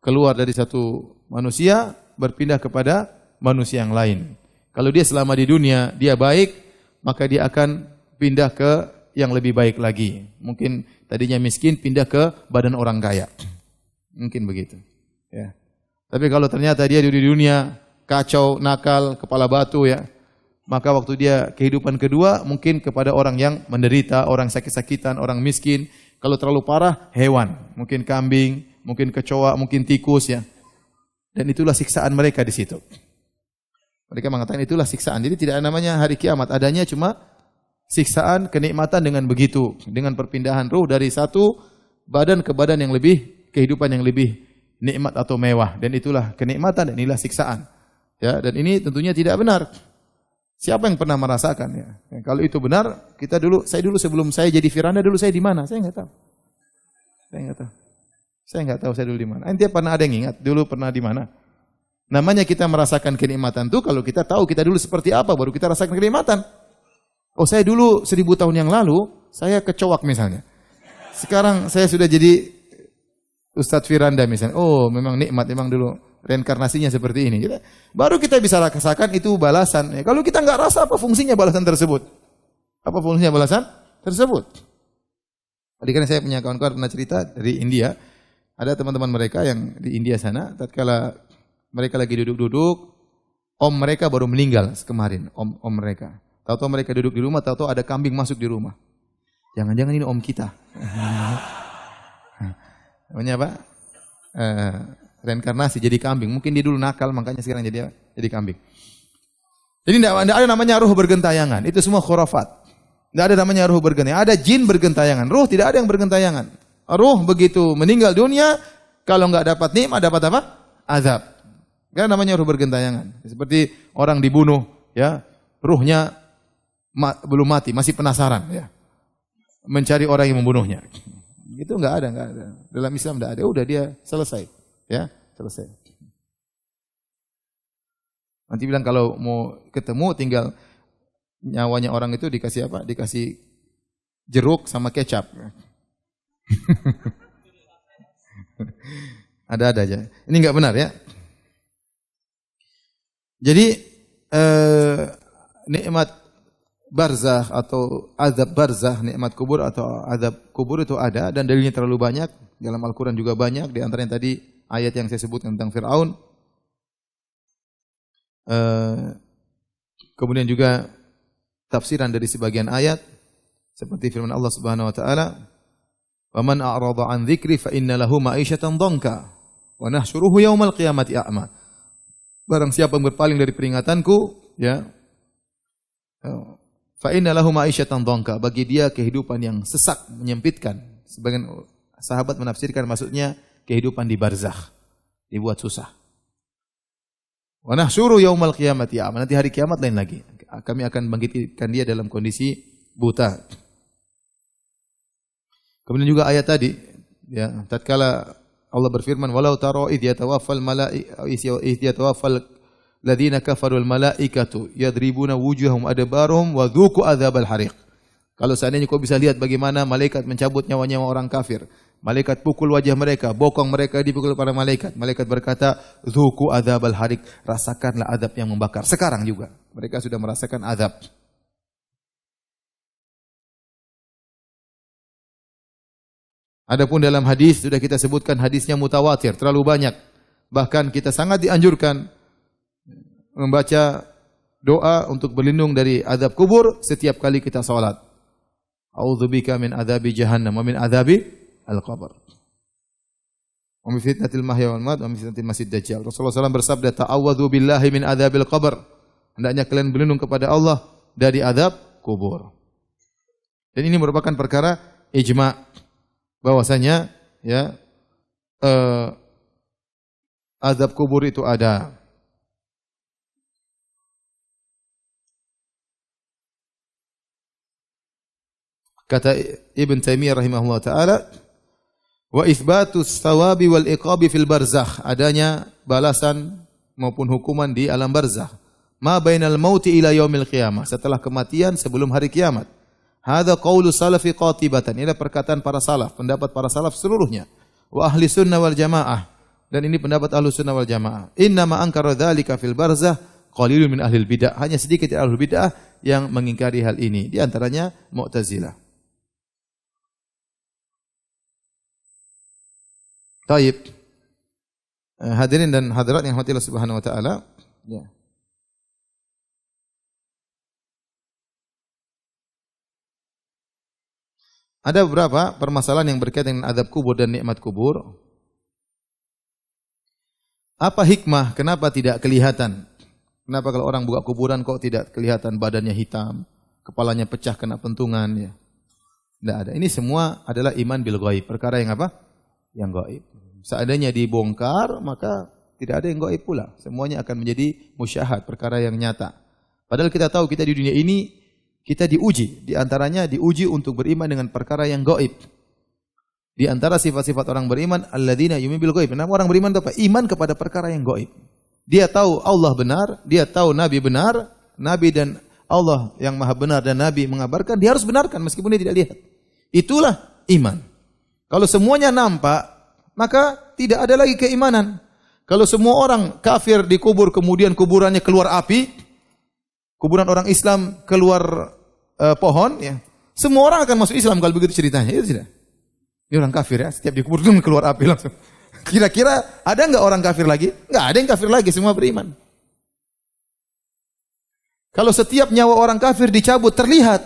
A: keluar dari satu manusia berpindah kepada manusia yang lain. Kalau dia selama di dunia dia baik, maka dia akan pindah ke yang lebih baik lagi. Mungkin tadinya miskin pindah ke badan orang kaya. Mungkin begitu, ya. Tapi kalau ternyata dia di dunia kacau, nakal, kepala batu, ya, maka waktu dia kehidupan kedua mungkin kepada orang yang menderita, orang sakit-sakitan, orang miskin. Kalau terlalu parah, hewan, mungkin kambing, mungkin kecoa, mungkin tikus, ya. Dan itulah siksaan mereka di situ. Mereka mengatakan itulah siksaan. Jadi tidak namanya hari kiamat, adanya cuma siksaan, kenikmatan dengan begitu, dengan perpindahan ruh dari satu badan ke badan yang lebih, kehidupan yang lebih nikmat atau mewah. Dan itulah kenikmatan dan inilah siksaan. Ya, dan ini tentunya tidak benar. Siapa yang pernah merasakan, ya? Kalau itu benar, saya dulu sebelum saya jadi Firanda dulu saya di mana? Saya enggak tahu. Saya enggak tahu saya dulu di mana. Ente pernah ada yang ingat dulu pernah di mana? Namanya kita merasakan kenikmatan itu kalau kita tahu kita dulu seperti apa baru kita rasakan kenikmatan. Oh, saya dulu 1000 tahun yang lalu saya kecoak misalnya. Sekarang saya sudah jadi Ustadz Firanda misalnya. Oh, memang nikmat, memang dulu reinkarnasinya seperti ini. Baru kita bisa rasakan itu balasan. Ya, kalau kita enggak rasa, apa fungsinya balasan tersebut? Apa fungsinya balasan tersebut? Tadi kan saya punya kawan-kawan pernah cerita dari India. Ada teman-teman mereka yang di India sana, tatkala mereka lagi duduk-duduk, om mereka baru meninggal kemarin, om mereka. Tahu-tahu mereka duduk di rumah, tahu-tahu ada kambing masuk di rumah. Jangan-jangan ini om kita. Namanya apa? Reinkarnasi jadi kambing. Mungkin dia dulu nakal, makanya sekarang jadi kambing. Jadi tidak ada namanya ruh bergentayangan. Itu semua khurafat. Tidak ada namanya ruh bergentayangan. Ada jin bergentayangan. Ruh tidak ada yang bergentayangan. Ruh begitu meninggal dunia, kalau enggak dapat nikmat, dapat apa? Azab. Kan namanya ruh bergentayangan. Seperti orang dibunuh, ya, ruhnya belum mati, masih penasaran, ya, mencari orang yang membunuhnya. Itu enggak ada. Dalam Islam enggak ada. Udah dia selesai, ya, selesai. Nanti bilang kalau mau ketemu tinggal nyawanya orang itu dikasih apa? Dikasih jeruk sama kecap. Ada aja. Ini enggak benar, ya. Jadi nikmat barzakh atau azab barzakh, nikmat kubur atau azab kubur itu ada dan dalilnya terlalu banyak. Dalam Al-Qur'an juga banyak, di antaranya tadi ayat yang saya sebut tentang Firaun. Kemudian juga tafsiran dari sebagian ayat seperti firman Allah Subhanahu wa taala, "Wa man a'rada 'an dzikri fa inna lahu ma'isyatan dhanka wa nahsyuruhu yaumal qiyamati a'ma." Barang siapa yang berpaling dari peringatanku, ya, fa inna lahu ma'isyatan dhanka, bagi dia kehidupan yang sesak, menyempitkan. Sebagian sahabat menafsirkan maksudnya kehidupan di barzakh, dibuat susah. Wa nahsyuru yaumal qiyamati a'ma, nanti hari kiamat lain lagi. Kami akan bangkitkan dia dalam kondisi buta. Kemudian juga ayat tadi, ya, tatkala Allah berfirman, "Walau tara idh yatawaffal ladzina kafarul malaikatu yadribuna wujuhahum adbarahum wa dzuqu adzabal hariq." Kalau seandainya kau bisa lihat bagaimana malaikat mencabut nyawanya orang kafir, malaikat pukul wajah mereka, bokong mereka dipukul para malaikat. Malaikat berkata, "Dzuqu adzabal hariq," rasakanlah azab yang membakar. Sekarang juga mereka sudah merasakan azab. Adapun dalam hadis sudah kita sebutkan, hadisnya mutawatir, terlalu banyak. Bahkan kita sangat dianjurkan membaca doa untuk berlindung dari azab kubur setiap kali kita salat. A'udzubika min adzabi jahannam wa min adzabi al-qabr. Wa min fitnatil mahya wal mamat wa min fitnatil masiihid dajjal. Rasulullah SAW bersabda, "Ta'awwadzu billahi min adzabil qabr." Hendaknya kalian berlindung kepada Allah dari azab kubur. Dan ini merupakan perkara ijma' bahwasanya, ya, azab kubur itu ada. Kata Ibn Taimiyah rahimahullah taala, wa itsbatus thawabi wal iqabi fil barzakh, adanya balasan maupun hukuman di alam barzakh. Ma bainal mauti ila yaumil qiyamah, setelah kematian sebelum hari kiamat. Hadza qaulu salafi qatibatan, ini perkataan para salaf, pendapat para salaf seluruhnya. Wa ahli sunnah wal jamaah, dan ini pendapat ahli sunnah wal jamaah. Inna ma ankara dzalika fil barzakh qalilun min ahli bidah, hanya sedikit dari ahli bidah yang mengingkari hal ini, di antaranya Mu'tazilah. Taib. Hadirin dan hadirat yang rahmatillah subhanahu wa ta'ala. Ya. Ada beberapa permasalahan yang berkaitan dengan azab kubur dan nikmat kubur. Apa hikmah? Kenapa tidak kelihatan? Kenapa kalau orang buka kuburan kok tidak kelihatan badannya hitam, kepalanya pecah kena pentungan? Ya. Tidak ada. Ini semua adalah iman bil ghaib. Perkara yang apa? Yang gaib. Seandainya dibongkar, maka tidak ada yang gaib pula. Semuanya akan menjadi musyahad, perkara yang nyata. Padahal kita tahu kita di dunia ini kita diuji, di antaranya diuji untuk beriman dengan perkara yang gaib. Di antara sifat-sifat orang beriman, alladzina yu'minuna bil ghaib. Nama orang beriman itu apa? Iman kepada perkara yang gaib. Dia tahu Allah benar, dia tahu Nabi benar, Nabi dan Allah yang Maha benar dan Nabi mengabarkan, dia harus benarkan meskipun dia tidak lihat. Itulah iman. Kalau semuanya nampak, maka tidak ada lagi keimanan. Kalau semua orang kafir dikubur kemudian kuburannya keluar api, kuburan orang Islam keluar pohon, ya, semua orang akan masuk Islam kalau begitu ceritanya. Itu tidak. Ini orang kafir ya, setiap dikubur itu keluar api langsung. Kira-kira ada enggak orang kafir lagi? Enggak ada yang kafir lagi, semua beriman. Kalau setiap nyawa orang kafir dicabut terlihat,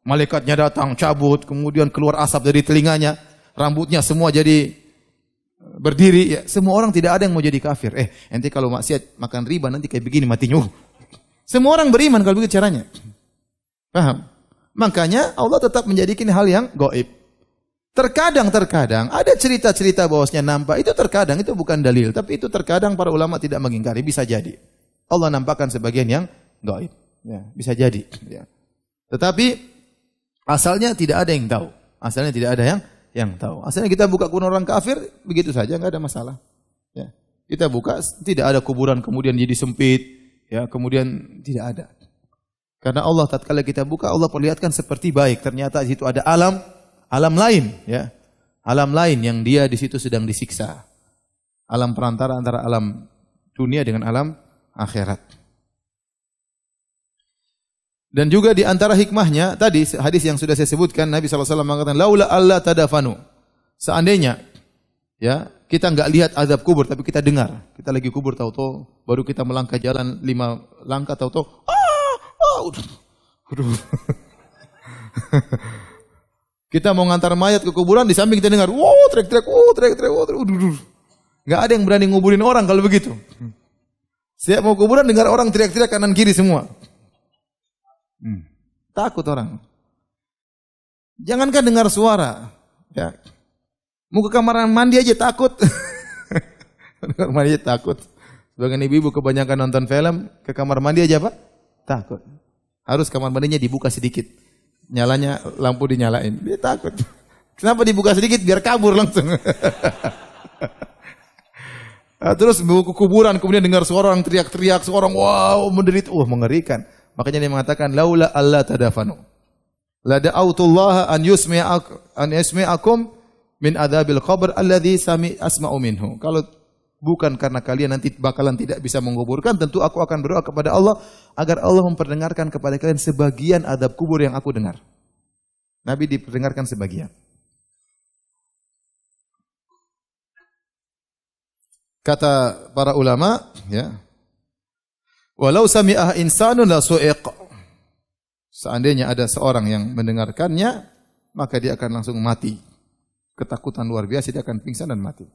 A: malaikatnya datang cabut, kemudian keluar asap dari telinganya, rambutnya semua jadi berdiri, ya, semua orang tidak ada yang mau jadi kafir. Nanti kalau maksiat makan riba nanti kayak begini matinya. Semua orang beriman kalau begitu caranya. Paham? Makanya Allah tetap menjadikan hal yang gaib. Terkadang ada cerita-cerita bahwasanya nampak, itu terkadang itu bukan dalil, tapi itu terkadang para ulama tidak mengingkari, bisa jadi. Allah nampakkan sebagian yang gaib. Ya, bisa jadi. Ya. Tetapi asalnya tidak ada yang tahu. Asalnya tidak ada yang tahu. Asalnya kita buka kuburan orang kafir, begitu saja, enggak ada masalah. Ya. Kita buka, tidak ada kuburan kemudian jadi sempit, ya, kemudian tidak ada. Karena Allah tatkala kita buka, Allah perlihatkan seperti baik. Ternyata di situ ada alam lain, ya. Alam lain yang dia di situ sedang disiksa. Alam perantara antara alam dunia dengan alam akhirat. Dan juga di antara hikmahnya, tadi hadis yang sudah saya sebutkan, Nabi SAW mengatakan, laula alla tadafanu. Seandainya, ya, kita enggak lihat azab kubur, tapi kita dengar. Kita lagi kubur, tahu-tahu, baru kita melangkah jalan 5 langkah, tahu-tahu, kita mau ngantar mayat ke kuburan, di samping kita dengar, trek-trek, enggak ada yang berani nguburin orang kalau begitu. Setiap mau kuburan, dengar orang teriak-teriak kanan kiri semua. Takut orang. Jangankan dengar suara, ya. Mau ke kamar mandi aja takut. Kamar mandi aja takut. Sebagian ibu-ibu kebanyakan nonton film, ke kamar mandi aja apa? Takut. Harus kamar mandinya dibuka sedikit. Nyalanya lampu dinyalain. Dia takut. Kenapa dibuka sedikit? Biar kabur langsung. Terus mau ke kuburan, kemudian dengar suara orang teriak-teriak, seorang wow menderit, mengerikan. Makanya dia mengatakan laula alla tadafanu. La da'autullaha an yusmi'akum min adzabil qabr alladzi asma'u minhu. Kalau bukan karena kalian nanti bakalan tidak bisa menguburkan, tentu aku akan berdoa kepada Allah agar Allah memperdengarkan kepada kalian sebagian adab kubur yang aku dengar. Nabi diperdengarkan sebagian. Kata para ulama, ya, walau sami'ah insanun la su'iq. Seandainya ada seorang yang mendengarkannya, maka dia akan langsung mati. Ketakutan luar biasa, dia akan pingsan dan mati.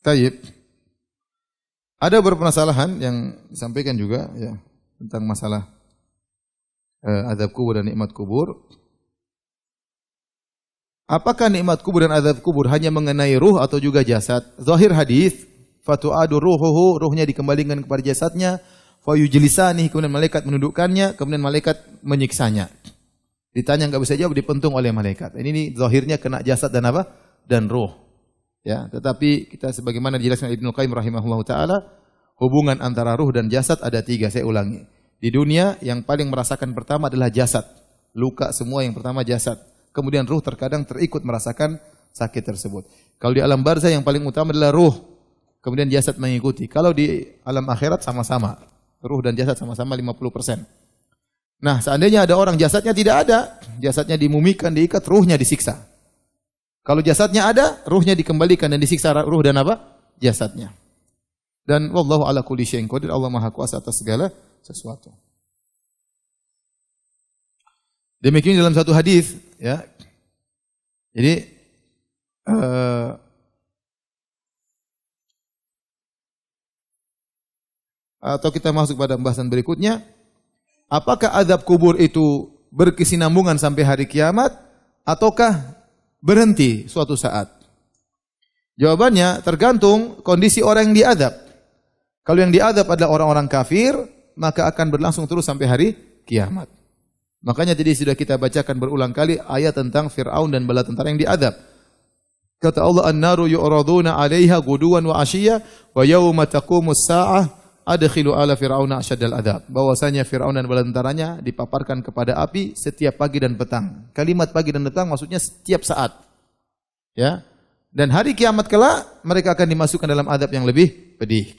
A: Taib. Ada berpermasalahan yang disampaikan juga, ya, tentang masalah azab kubur dan nikmat kubur. apakah nikmat kubur dan azab kubur hanya mengenai ruh atau juga jasad? Zahir hadis, fatu'adu ruhuhu, ruhnya dikembalikan kepada jasadnya, fayujlisani, kemudian malaikat menundukkannya, kemudian malaikat menyiksanya. Ditanya enggak bisa jawab, dipentung oleh malaikat. Ini zahirnya kena jasad dan apa? Dan ruh. Ya, tetapi kita sebagaimana dijelaskan Ibnu Qayyim rahimahullahu taala, hubungan antara ruh dan jasad ada 3, saya ulangi. Di dunia yang paling merasakan pertama adalah jasad. Luka semua yang pertama jasad. Kemudian ruh terkadang terikut merasakan sakit tersebut. Kalau di alam barzah yang paling utama adalah ruh. Kemudian jasad mengikuti. Kalau di alam akhirat sama-sama. Ruh dan jasad sama-sama 50%. Nah, seandainya ada orang jasadnya tidak ada, jasadnya dimumikan, diikat, ruhnya disiksa. Kalau jasadnya ada, ruhnya dikembalikan dan disiksa ruh dan apa? Jasadnya. Dan wallahu ala kulli syai'in qadir, Allah Maha Kuasa atas segala sesuatu. Demikian dalam satu hadis, ya. Jadi atau kita masuk pada pembahasan berikutnya, apakah azab kubur itu berkesinambungan sampai hari kiamat ataukah berhenti suatu saat? Jawabannya tergantung kondisi orang yang diazab. Kalau yang diazab adalah orang-orang kafir, maka akan berlangsung terus sampai hari kiamat. Makanya tadi sudah kita bacakan berulang kali ayat tentang Fir'aun dan bala tentara yang diazab. Kata Allah, "An-naru yu'raduna 'alaiha ghuduwan wa 'ashiyya wa yauma taqumus sa'ah adkhilu ala fir'auna asyaddal adzab." Bahwasanya Firaun dan bala tentaranya dipaparkan kepada api setiap pagi dan petang. Kalimat pagi dan petang maksudnya setiap saat. Ya. Dan hari kiamat kelak mereka akan dimasukkan dalam azab yang lebih pedih.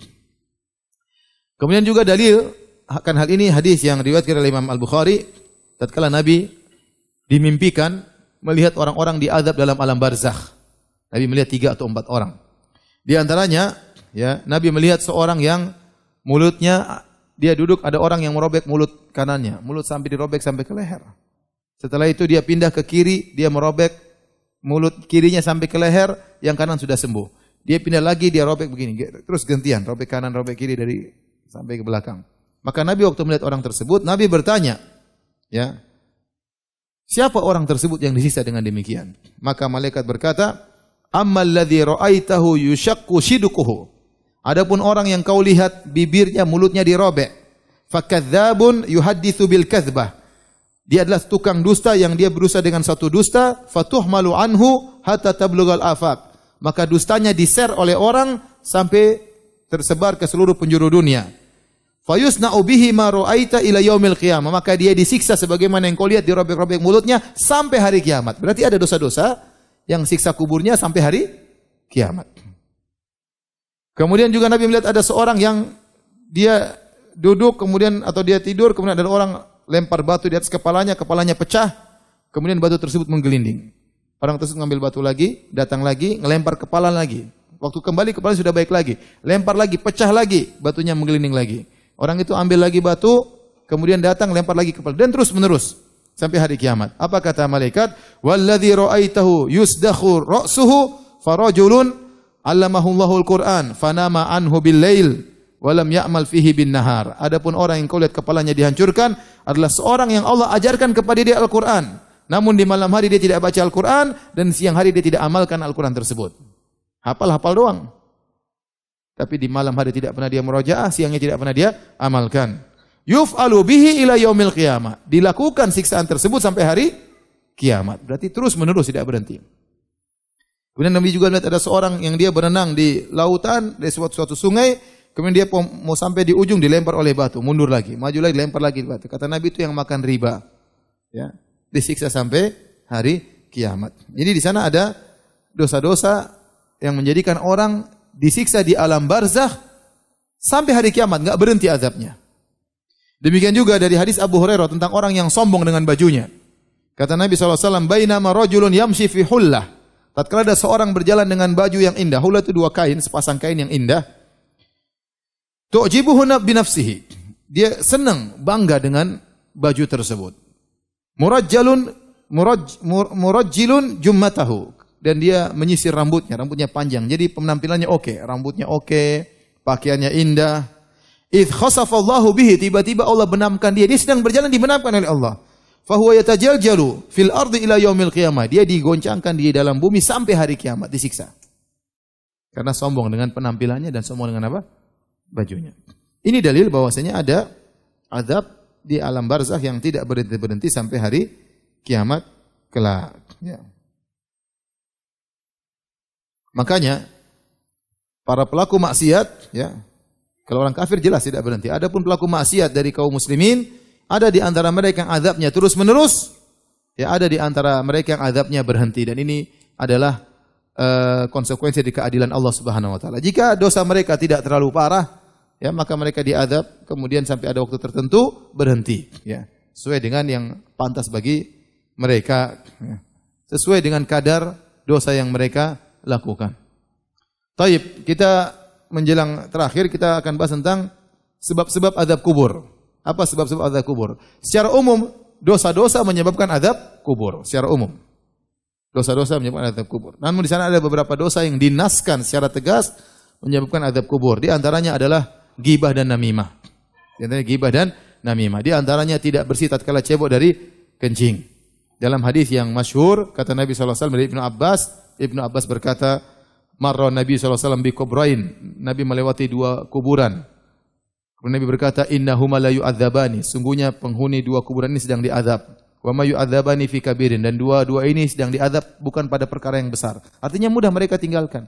A: Kemudian juga dalil akan hal ini hadis yang diriwayatkan oleh Imam Al-Bukhari tatkala Nabi dimimpikan melihat orang-orang diazab dalam alam barzakh. Nabi melihat 3 atau 4 orang. Di antaranya, ya, Nabi melihat seorang yang mulutnya, dia duduk, ada orang yang merobek mulut kanannya. Mulut sampai dirobek sampai ke leher. Setelah itu dia pindah ke kiri, dia merobek mulut kirinya sampai ke leher, yang kanan sudah sembuh. Dia pindah lagi, dia robek begini. Terus gantian, robek kanan, robek kiri dari sampai ke belakang. Maka Nabi waktu melihat orang tersebut, Nabi bertanya, ya, siapa orang tersebut yang disiksa dengan demikian? Maka malaikat berkata, "Ammal ladzi ra'aitahu yushaqqu shiduquhu." Adapun orang yang kau lihat bibirnya, mulutnya dirobek, fakadzabun yuhadditsu bil kadzbah. Dia adalah tukang dusta yang dia berusaha dengan satu dusta, fatuhmalu anhu hatta tablughal afaq. Maka dustanya di-share oleh orang sampai tersebar ke seluruh penjuru dunia. Fayusna'u bihi ma ra'aita ila yaumil qiyamah. Maka dia disiksa sebagaimana yang kau lihat dirobek-robek mulutnya sampai hari kiamat. Berarti ada dosa-dosa yang siksa kuburnya sampai hari kiamat. Kemudian juga Nabi melihat ada seorang yang dia duduk kemudian atau dia tidur, kemudian ada orang lempar batu di atas kepalanya, kepalanya pecah, kemudian batu tersebut menggelinding. Orang tersebut ngambil batu lagi, datang lagi, ngelempar kepala lagi. Waktu kembali kepala sudah baik lagi, lempar lagi, pecah lagi, batunya menggelinding lagi. Orang itu ambil lagi batu, kemudian datang lempar lagi kepala dan terus menerus sampai hari kiamat. Apa kata malaikat? Walladzi ra'aitahu yusdakhu ra'suhu farajulun 'allamahullahu al-Qur'an fanama anhu bil-lail wa lam ya'mal fihi bin-nahar. Adapun orang yang kau lihat kepalanya dihancurkan adalah seorang yang Allah ajarkan kepada dia Al-Qur'an. Namun di malam hari dia tidak baca Al-Qur'an dan siang hari dia tidak amalkan Al-Qur'an tersebut. Hafal-hafal doang. Tapi di malam hari tidak pernah dia murojaah, siangnya tidak pernah dia amalkan. Yuf'alu bihi ila yaumil qiyamah. Dilakukan siksaan tersebut sampai hari kiamat. Berarti terus menerus tidak berhenti. Kemudian Nabi juga melihat ada seorang yang dia berenang di lautan, di suatu sungai, kemudian dia mau sampai di ujung dilempar oleh batu, mundur lagi, maju lagi, lempar lagi batu. Kata Nabi itu yang makan riba. Ya, disiksa sampai hari kiamat. Jadi di sana ada dosa-dosa yang menjadikan orang disiksa di alam barzakh sampai hari kiamat, enggak berhenti azabnya. Demikian juga dari hadis Abu Hurairah tentang orang yang sombong dengan bajunya. Kata Nabi SAW, "Bainama rajulun yamshi fi hullah." Tatkala ada seorang berjalan dengan baju yang indah. Hullah itu 2 kain, sepasang kain yang indah. Tu'jibuhu binafsihi. Dia senang, bangga dengan baju tersebut. Murajjilun jummatahu. Dan dia menyisir rambutnya panjang. Jadi penampilannya oke, rambutnya oke, pakaiannya indah. Idh khasafallahu bihi, tiba-tiba Allah benamkan dia. Dia sedang berjalan dibenamkan oleh Allah. fahuwa yatajaljalu fil ardi ila yaumil qiyamah. Dia digoncangkan di dalam bumi sampai hari kiamat, disiksa. Karena sombong dengan penampilannya dan sombong dengan apa? Bajunya. Ini dalil bahwasanya ada azab di alam barzakh yang tidak berhenti-berhenti sampai hari kiamat kelak. Ya. Makanya para pelaku maksiat, ya, kalau orang kafir jelas tidak berhenti. Adapun pelaku maksiat dari kaum muslimin, ada di antara mereka yang azabnya terus menerus, ya, ada di antara mereka yang azabnya berhenti. Dan ini adalah konsekuensi dari keadilan Allah Subhanahu wa taala. Jika dosa mereka tidak terlalu parah, ya, maka mereka diazab kemudian sampai ada waktu tertentu berhenti, ya, sesuai dengan yang pantas bagi mereka, ya, sesuai dengan kadar dosa yang mereka lakukan. Taib, kita menjelang terakhir kita akan bahas tentang sebab-sebab azab kubur. Apa sebab-sebab azab kubur? Secara umum, dosa-dosa menyebabkan azab kubur secara umum. Dosa-dosa menyebabkan azab kubur. Namun di sana ada beberapa dosa yang dinaskan secara tegas menyebabkan azab kubur. Di antaranya adalah ghibah dan namimah. Di antaranya ghibah dan namimah. Di antaranya tidak bersih tatkala cebok dari kencing. Dalam hadis yang masyhur kata Nabi SAW dari Ibnu Abbas berkata, marra Nabi SAW bi kubrain. Nabi melewati dua kuburan. Kemudian Nabi berkata, innahuma la yu'adzabani. Sungguhnya penghuni dua kuburan ini sedang diazab. Wa ma yu'adzabani fi kabirin. Dan dua-dua ini sedang diazab bukan pada perkara yang besar. Artinya mudah mereka tinggalkan.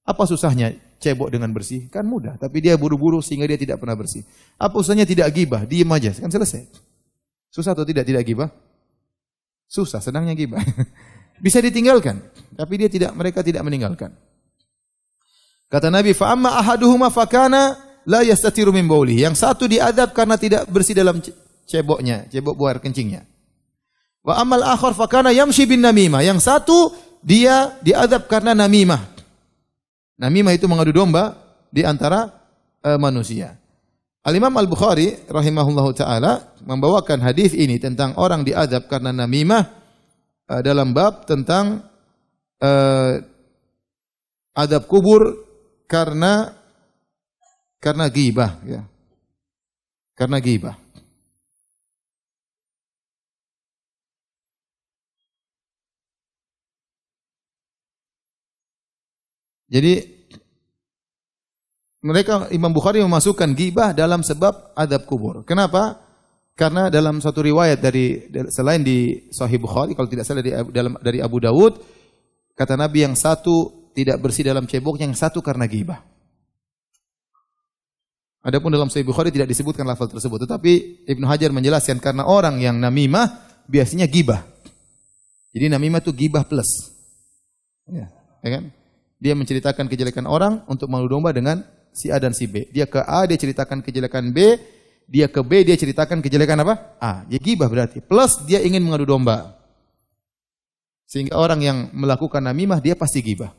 A: Apa susahnya cebok dengan bersih? Kan mudah. Tapi dia buru-buru sehingga dia tidak pernah bersih. Apa susahnya tidak gibah? Diam aja. Kan selesai. Susah atau tidak gibah? Susah, senangnya gibah. Bisa ditinggalkan. Tapi mereka tidak meninggalkan. Kata Nabi, fa amma ahaduhuma fakana la yastatiru min bauli. Yang satu diadab karena tidak bersih dalam ceboknya, cebok buang air kencingnya. Wa amal akhar fakana yamshi bin namimah. Yang satu dia diadab karena namimah. Namimah itu mengadu domba di antara manusia. Al-Imam Al-Bukhari rahimahullahu taala membawakan hadis ini tentang orang diadab karena namimah dalam bab tentang adab kubur karena ghibah, ya. Karena ghibah. Jadi mereka Imam Bukhari memasukkan ghibah dalam sebab adab kubur. Kenapa? Karena dalam satu riwayat selain di Sahih Bukhari, kalau tidak salah dari Abu Dawud, kata Nabi yang satu tidak bersih dalam ceboknya, yang satu karena ghibah. Adapun dalam Sahih Bukhari tidak disebutkan lafal tersebut, tetapi Ibnu Hajar menjelaskan karena orang yang namimah biasanya ghibah. Jadi namimah itu ghibah plus. Ya kan? Dia menceritakan kejelekan orang untuk mengadu domba dengan si A dan si B. Dia ke A, dia ceritakan kejelekan B. Dia ke B, dia ceritakan kejelekan apa? A. Ya ghibah berarti. Plus dia ingin mengadu domba. Sehingga orang yang melakukan namimah, dia pasti ghibah.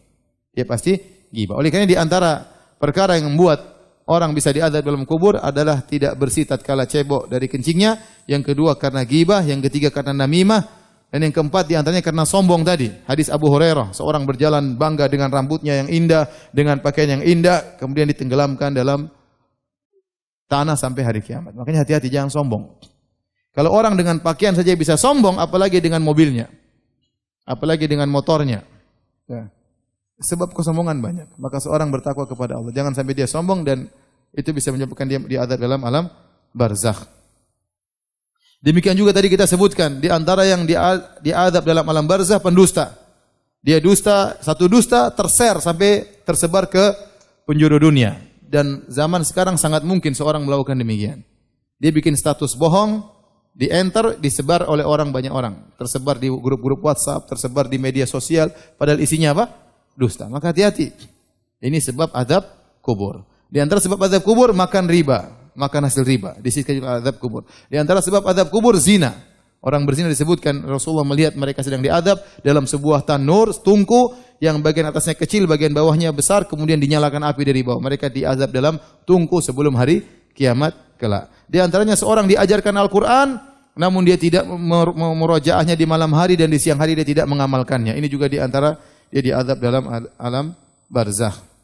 A: Dia pasti ghibah. Oleh karena di antara perkara yang membuat orang bisa diazab dalam kubur adalah tidak bersih tatkala cebok dari kencingnya. Yang kedua karena ghibah. Yang ketiga karena namimah. Dan yang keempat di antaranya karena sombong tadi. Hadis Abu Hurairah, seorang berjalan bangga dengan rambutnya yang indah, dengan pakaian yang indah, kemudian ditenggelamkan dalam tanah sampai hari kiamat. Makanya hati-hati, jangan sombong. Kalau orang dengan pakaian saja bisa sombong, apalagi dengan mobilnya, apalagi dengan motornya. Ya. Sebab kesombongan banyak. Maka seorang bertakwa kepada Allah. Jangan sampai dia sombong dan itu bisa menyebabkan dia diazab dalam alam barzakh. Demikian juga tadi kita sebutkan di antara yang diazab dalam alam barzakh pendusta. Dia dusta, satu dusta terser sampai tersebar ke penjuru dunia. Dan zaman sekarang sangat mungkin seorang melakukan demikian. Dia bikin status bohong, di-enter, disebar oleh banyak orang. Tersebar di grup-grup WhatsApp, tersebar di media sosial, padahal isinya apa? Dusta. Maka hati-hati. Ini sebab azab kubur. Di antara sebab azab kubur makan riba. Makan hasil riba, disisihkan azab kubur. Di antara sebab azab kubur zina. Orang berzina disebutkan Rasulullah melihat mereka sedang diazab dalam sebuah tanur, tungku yang bagian atasnya kecil, bagian bawahnya besar, kemudian dinyalakan api dari bawah. Mereka diazab dalam tungku sebelum hari kiamat kelak. Di antaranya seorang diajarkan Al-Qur'an namun dia tidak memurojaahnya di malam hari dan di siang hari dia tidak mengamalkannya. Ini juga di antara dia diazab dalam alam barzakh.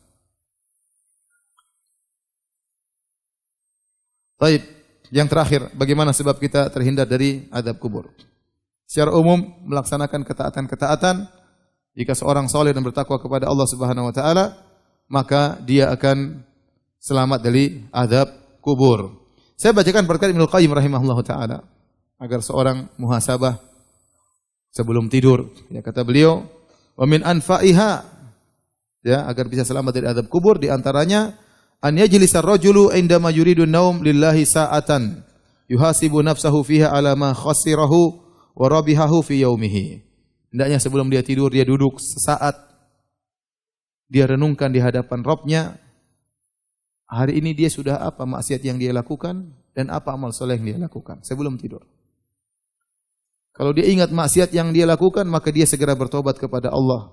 A: Baik, Yang terakhir, bagaimana sebab kita terhindar dari azab kubur? Secara umum melaksanakan ketaatan-ketaatan, jika seorang saleh dan bertakwa kepada Allah Subhanahu wa taala, maka dia akan selamat dari azab kubur. Saya bacakan perkataan Ibnu Qayyim rahimahullahu taala agar seorang muhasabah sebelum tidur. Ya, kata beliau, "Wa min anfa'iha", ya, agar bisa selamat dari azab kubur, di antaranya an yajlisa ar-rajulu indama yuridu an-naum lillahi sa'atan yuhasibu nafsahu fiha ala ma khasirahu wa rabihahu fi yaumihi. Hendaknya sebelum dia tidur dia duduk sesaat, dia renungkan di hadapan Rabb-nya, hari ini dia sudah apa maksiat yang dia lakukan dan apa amal soleh yang dia lakukan sebelum tidur. Kalau dia ingat maksiat yang dia lakukan, maka dia segera bertobat kepada Allah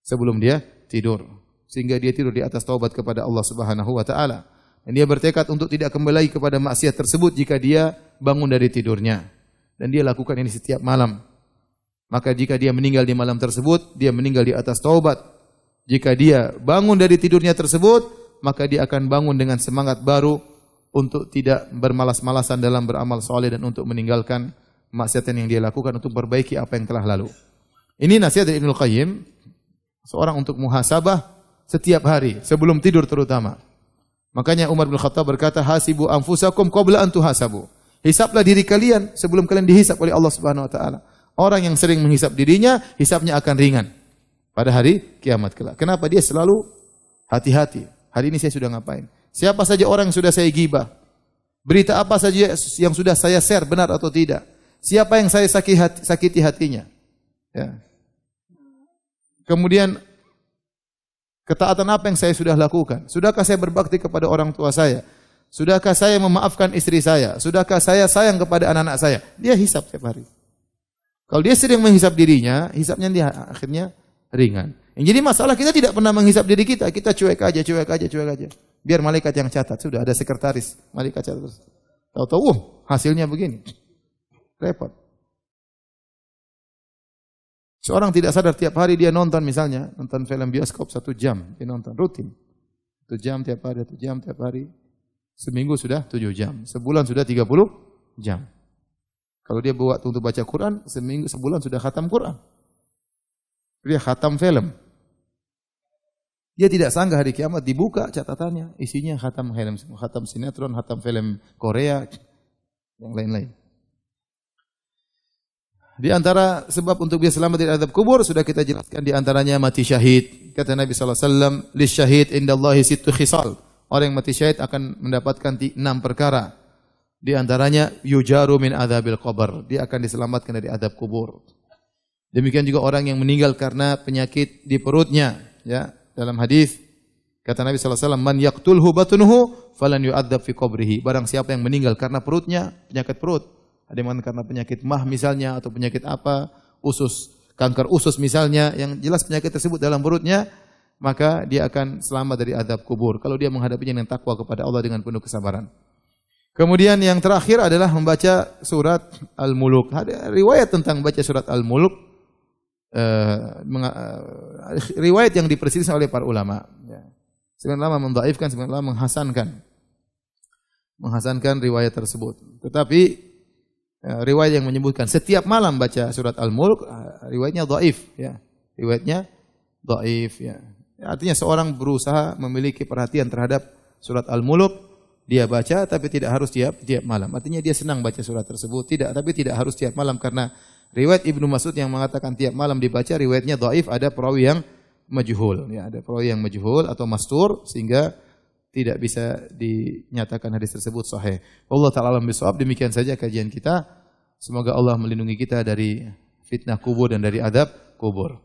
A: sebelum dia tidur, sehingga dia tidur di atas taubat kepada Allah Subhanahu wa taala. Dan dia bertekad untuk tidak kembali kepada maksiat tersebut jika dia bangun dari tidurnya. Dan dia lakukan ini setiap malam. Maka jika dia meninggal di malam tersebut, dia meninggal di atas taubat. Jika dia bangun dari tidurnya tersebut, maka dia akan bangun dengan semangat baru untuk tidak bermalas-malasan dalam beramal soleh dan untuk meninggalkan maksiat yang dia lakukan, untuk perbaiki apa yang telah lalu. Ini nasihat dari Ibnu Qayyim, seorang untuk muhasabah setiap hari, sebelum tidur terutama. Makanya Umar bin Khattab berkata, "Hasibu anfusakum qabla an tuhasabu." Hisablah diri kalian sebelum kalian dihisab oleh Allah Subhanahu wa taala. Orang yang sering menghisab dirinya, hisabnya akan ringan pada hari kiamat kelak. Kenapa? Dia selalu hati-hati. Hari ini saya sudah ngapain? Siapa saja orang yang sudah saya gibah? Berita apa saja yang sudah saya share, benar atau tidak? Siapa yang saya sakiti hatinya? Ya. Kemudian ketaatan apa yang saya sudah lakukan? Sudahkah saya berbakti kepada orang tua saya? Sudahkah saya memaafkan istri saya? Sudahkah saya sayang kepada anak-anak saya? Dia hisab setiap hari. Kalau dia sering menghisab dirinya, hisabnya dia akhirnya ringan. Yang jadi masalah kita tidak pernah menghisab diri kita. Kita cuek aja. Biar malaikat yang catat. Sudah ada sekretaris. Malaikat catat terus. Tahu-tahu, hasilnya begini. Repot. Seorang tidak sadar tiap hari dia nonton, misalnya nonton film bioskop 1 jam, dia nonton rutin 1 jam tiap hari, 1 jam tiap hari, seminggu sudah 7 jam, sebulan sudah 30 jam. Kalau dia buat untuk baca Quran, sebulan sudah khatam Quran. Dia khatam film. Dia tidak sangka hari kiamat dibuka catatannya, isinya khatam film, khatam sinetron, khatam film Korea, yang lain-lain. Di antara sebab untuk bisa selamat dari azab kubur sudah kita jelaskan, di antaranya mati syahid. Kata Nabi sallallahu alaihi wasallam, "Lisyahid indallahi sittu khisal." Orang yang mati syahid akan mendapatkan 6 perkara. Di antaranya yujaru min adzabil qabr. Dia akan diselamatkan dari azab kubur. Demikian juga orang yang meninggal karena penyakit di perutnya, ya. Dalam hadis kata Nabi sallallahu alaihi wasallam, "Man yaqtulhu batnuhu falan yu'adzab fi qabrihi." Barang siapa yang meninggal karena perutnya, penyakit perut, ada yang karena penyakit mah misalnya, atau penyakit apa, usus, kanker usus misalnya, yang jelas penyakit tersebut dalam perutnya, maka dia akan selamat dari azab kubur kalau dia menghadapinya dengan takwa kepada Allah dengan penuh kesabaran. Kemudian yang terakhir adalah membaca surat Al-Muluk. Ada riwayat tentang baca surat Al-Muluk, riwayat yang diperselisihkan oleh para ulama. Sebagian ulama mendhaifkan, sebagian ulama menghasankan riwayat tersebut. Tetapi riwayat yang menyebutkan setiap malam baca surat Al-Mulk, riwayatnya dhaif, ya. Riwayatnya dhaif, ya. Artinya seorang berusaha memiliki perhatian terhadap surat Al-Mulk, dia baca tapi tidak harus tiap malam. Artinya dia senang baca surat tersebut, tapi tidak harus tiap malam, karena riwayat Ibnu Mas'ud yang mengatakan tiap malam dibaca, riwayatnya dhaif, ada perawi yang majhul, ya, ada perawi yang majhul atau mastur, sehingga tidak bisa dinyatakan hadis tersebut sahih. Allah taala alam bisawab. Demikian saja kajian kita. Semoga Allah melindungi kita dari fitnah kubur dan dari adab kubur.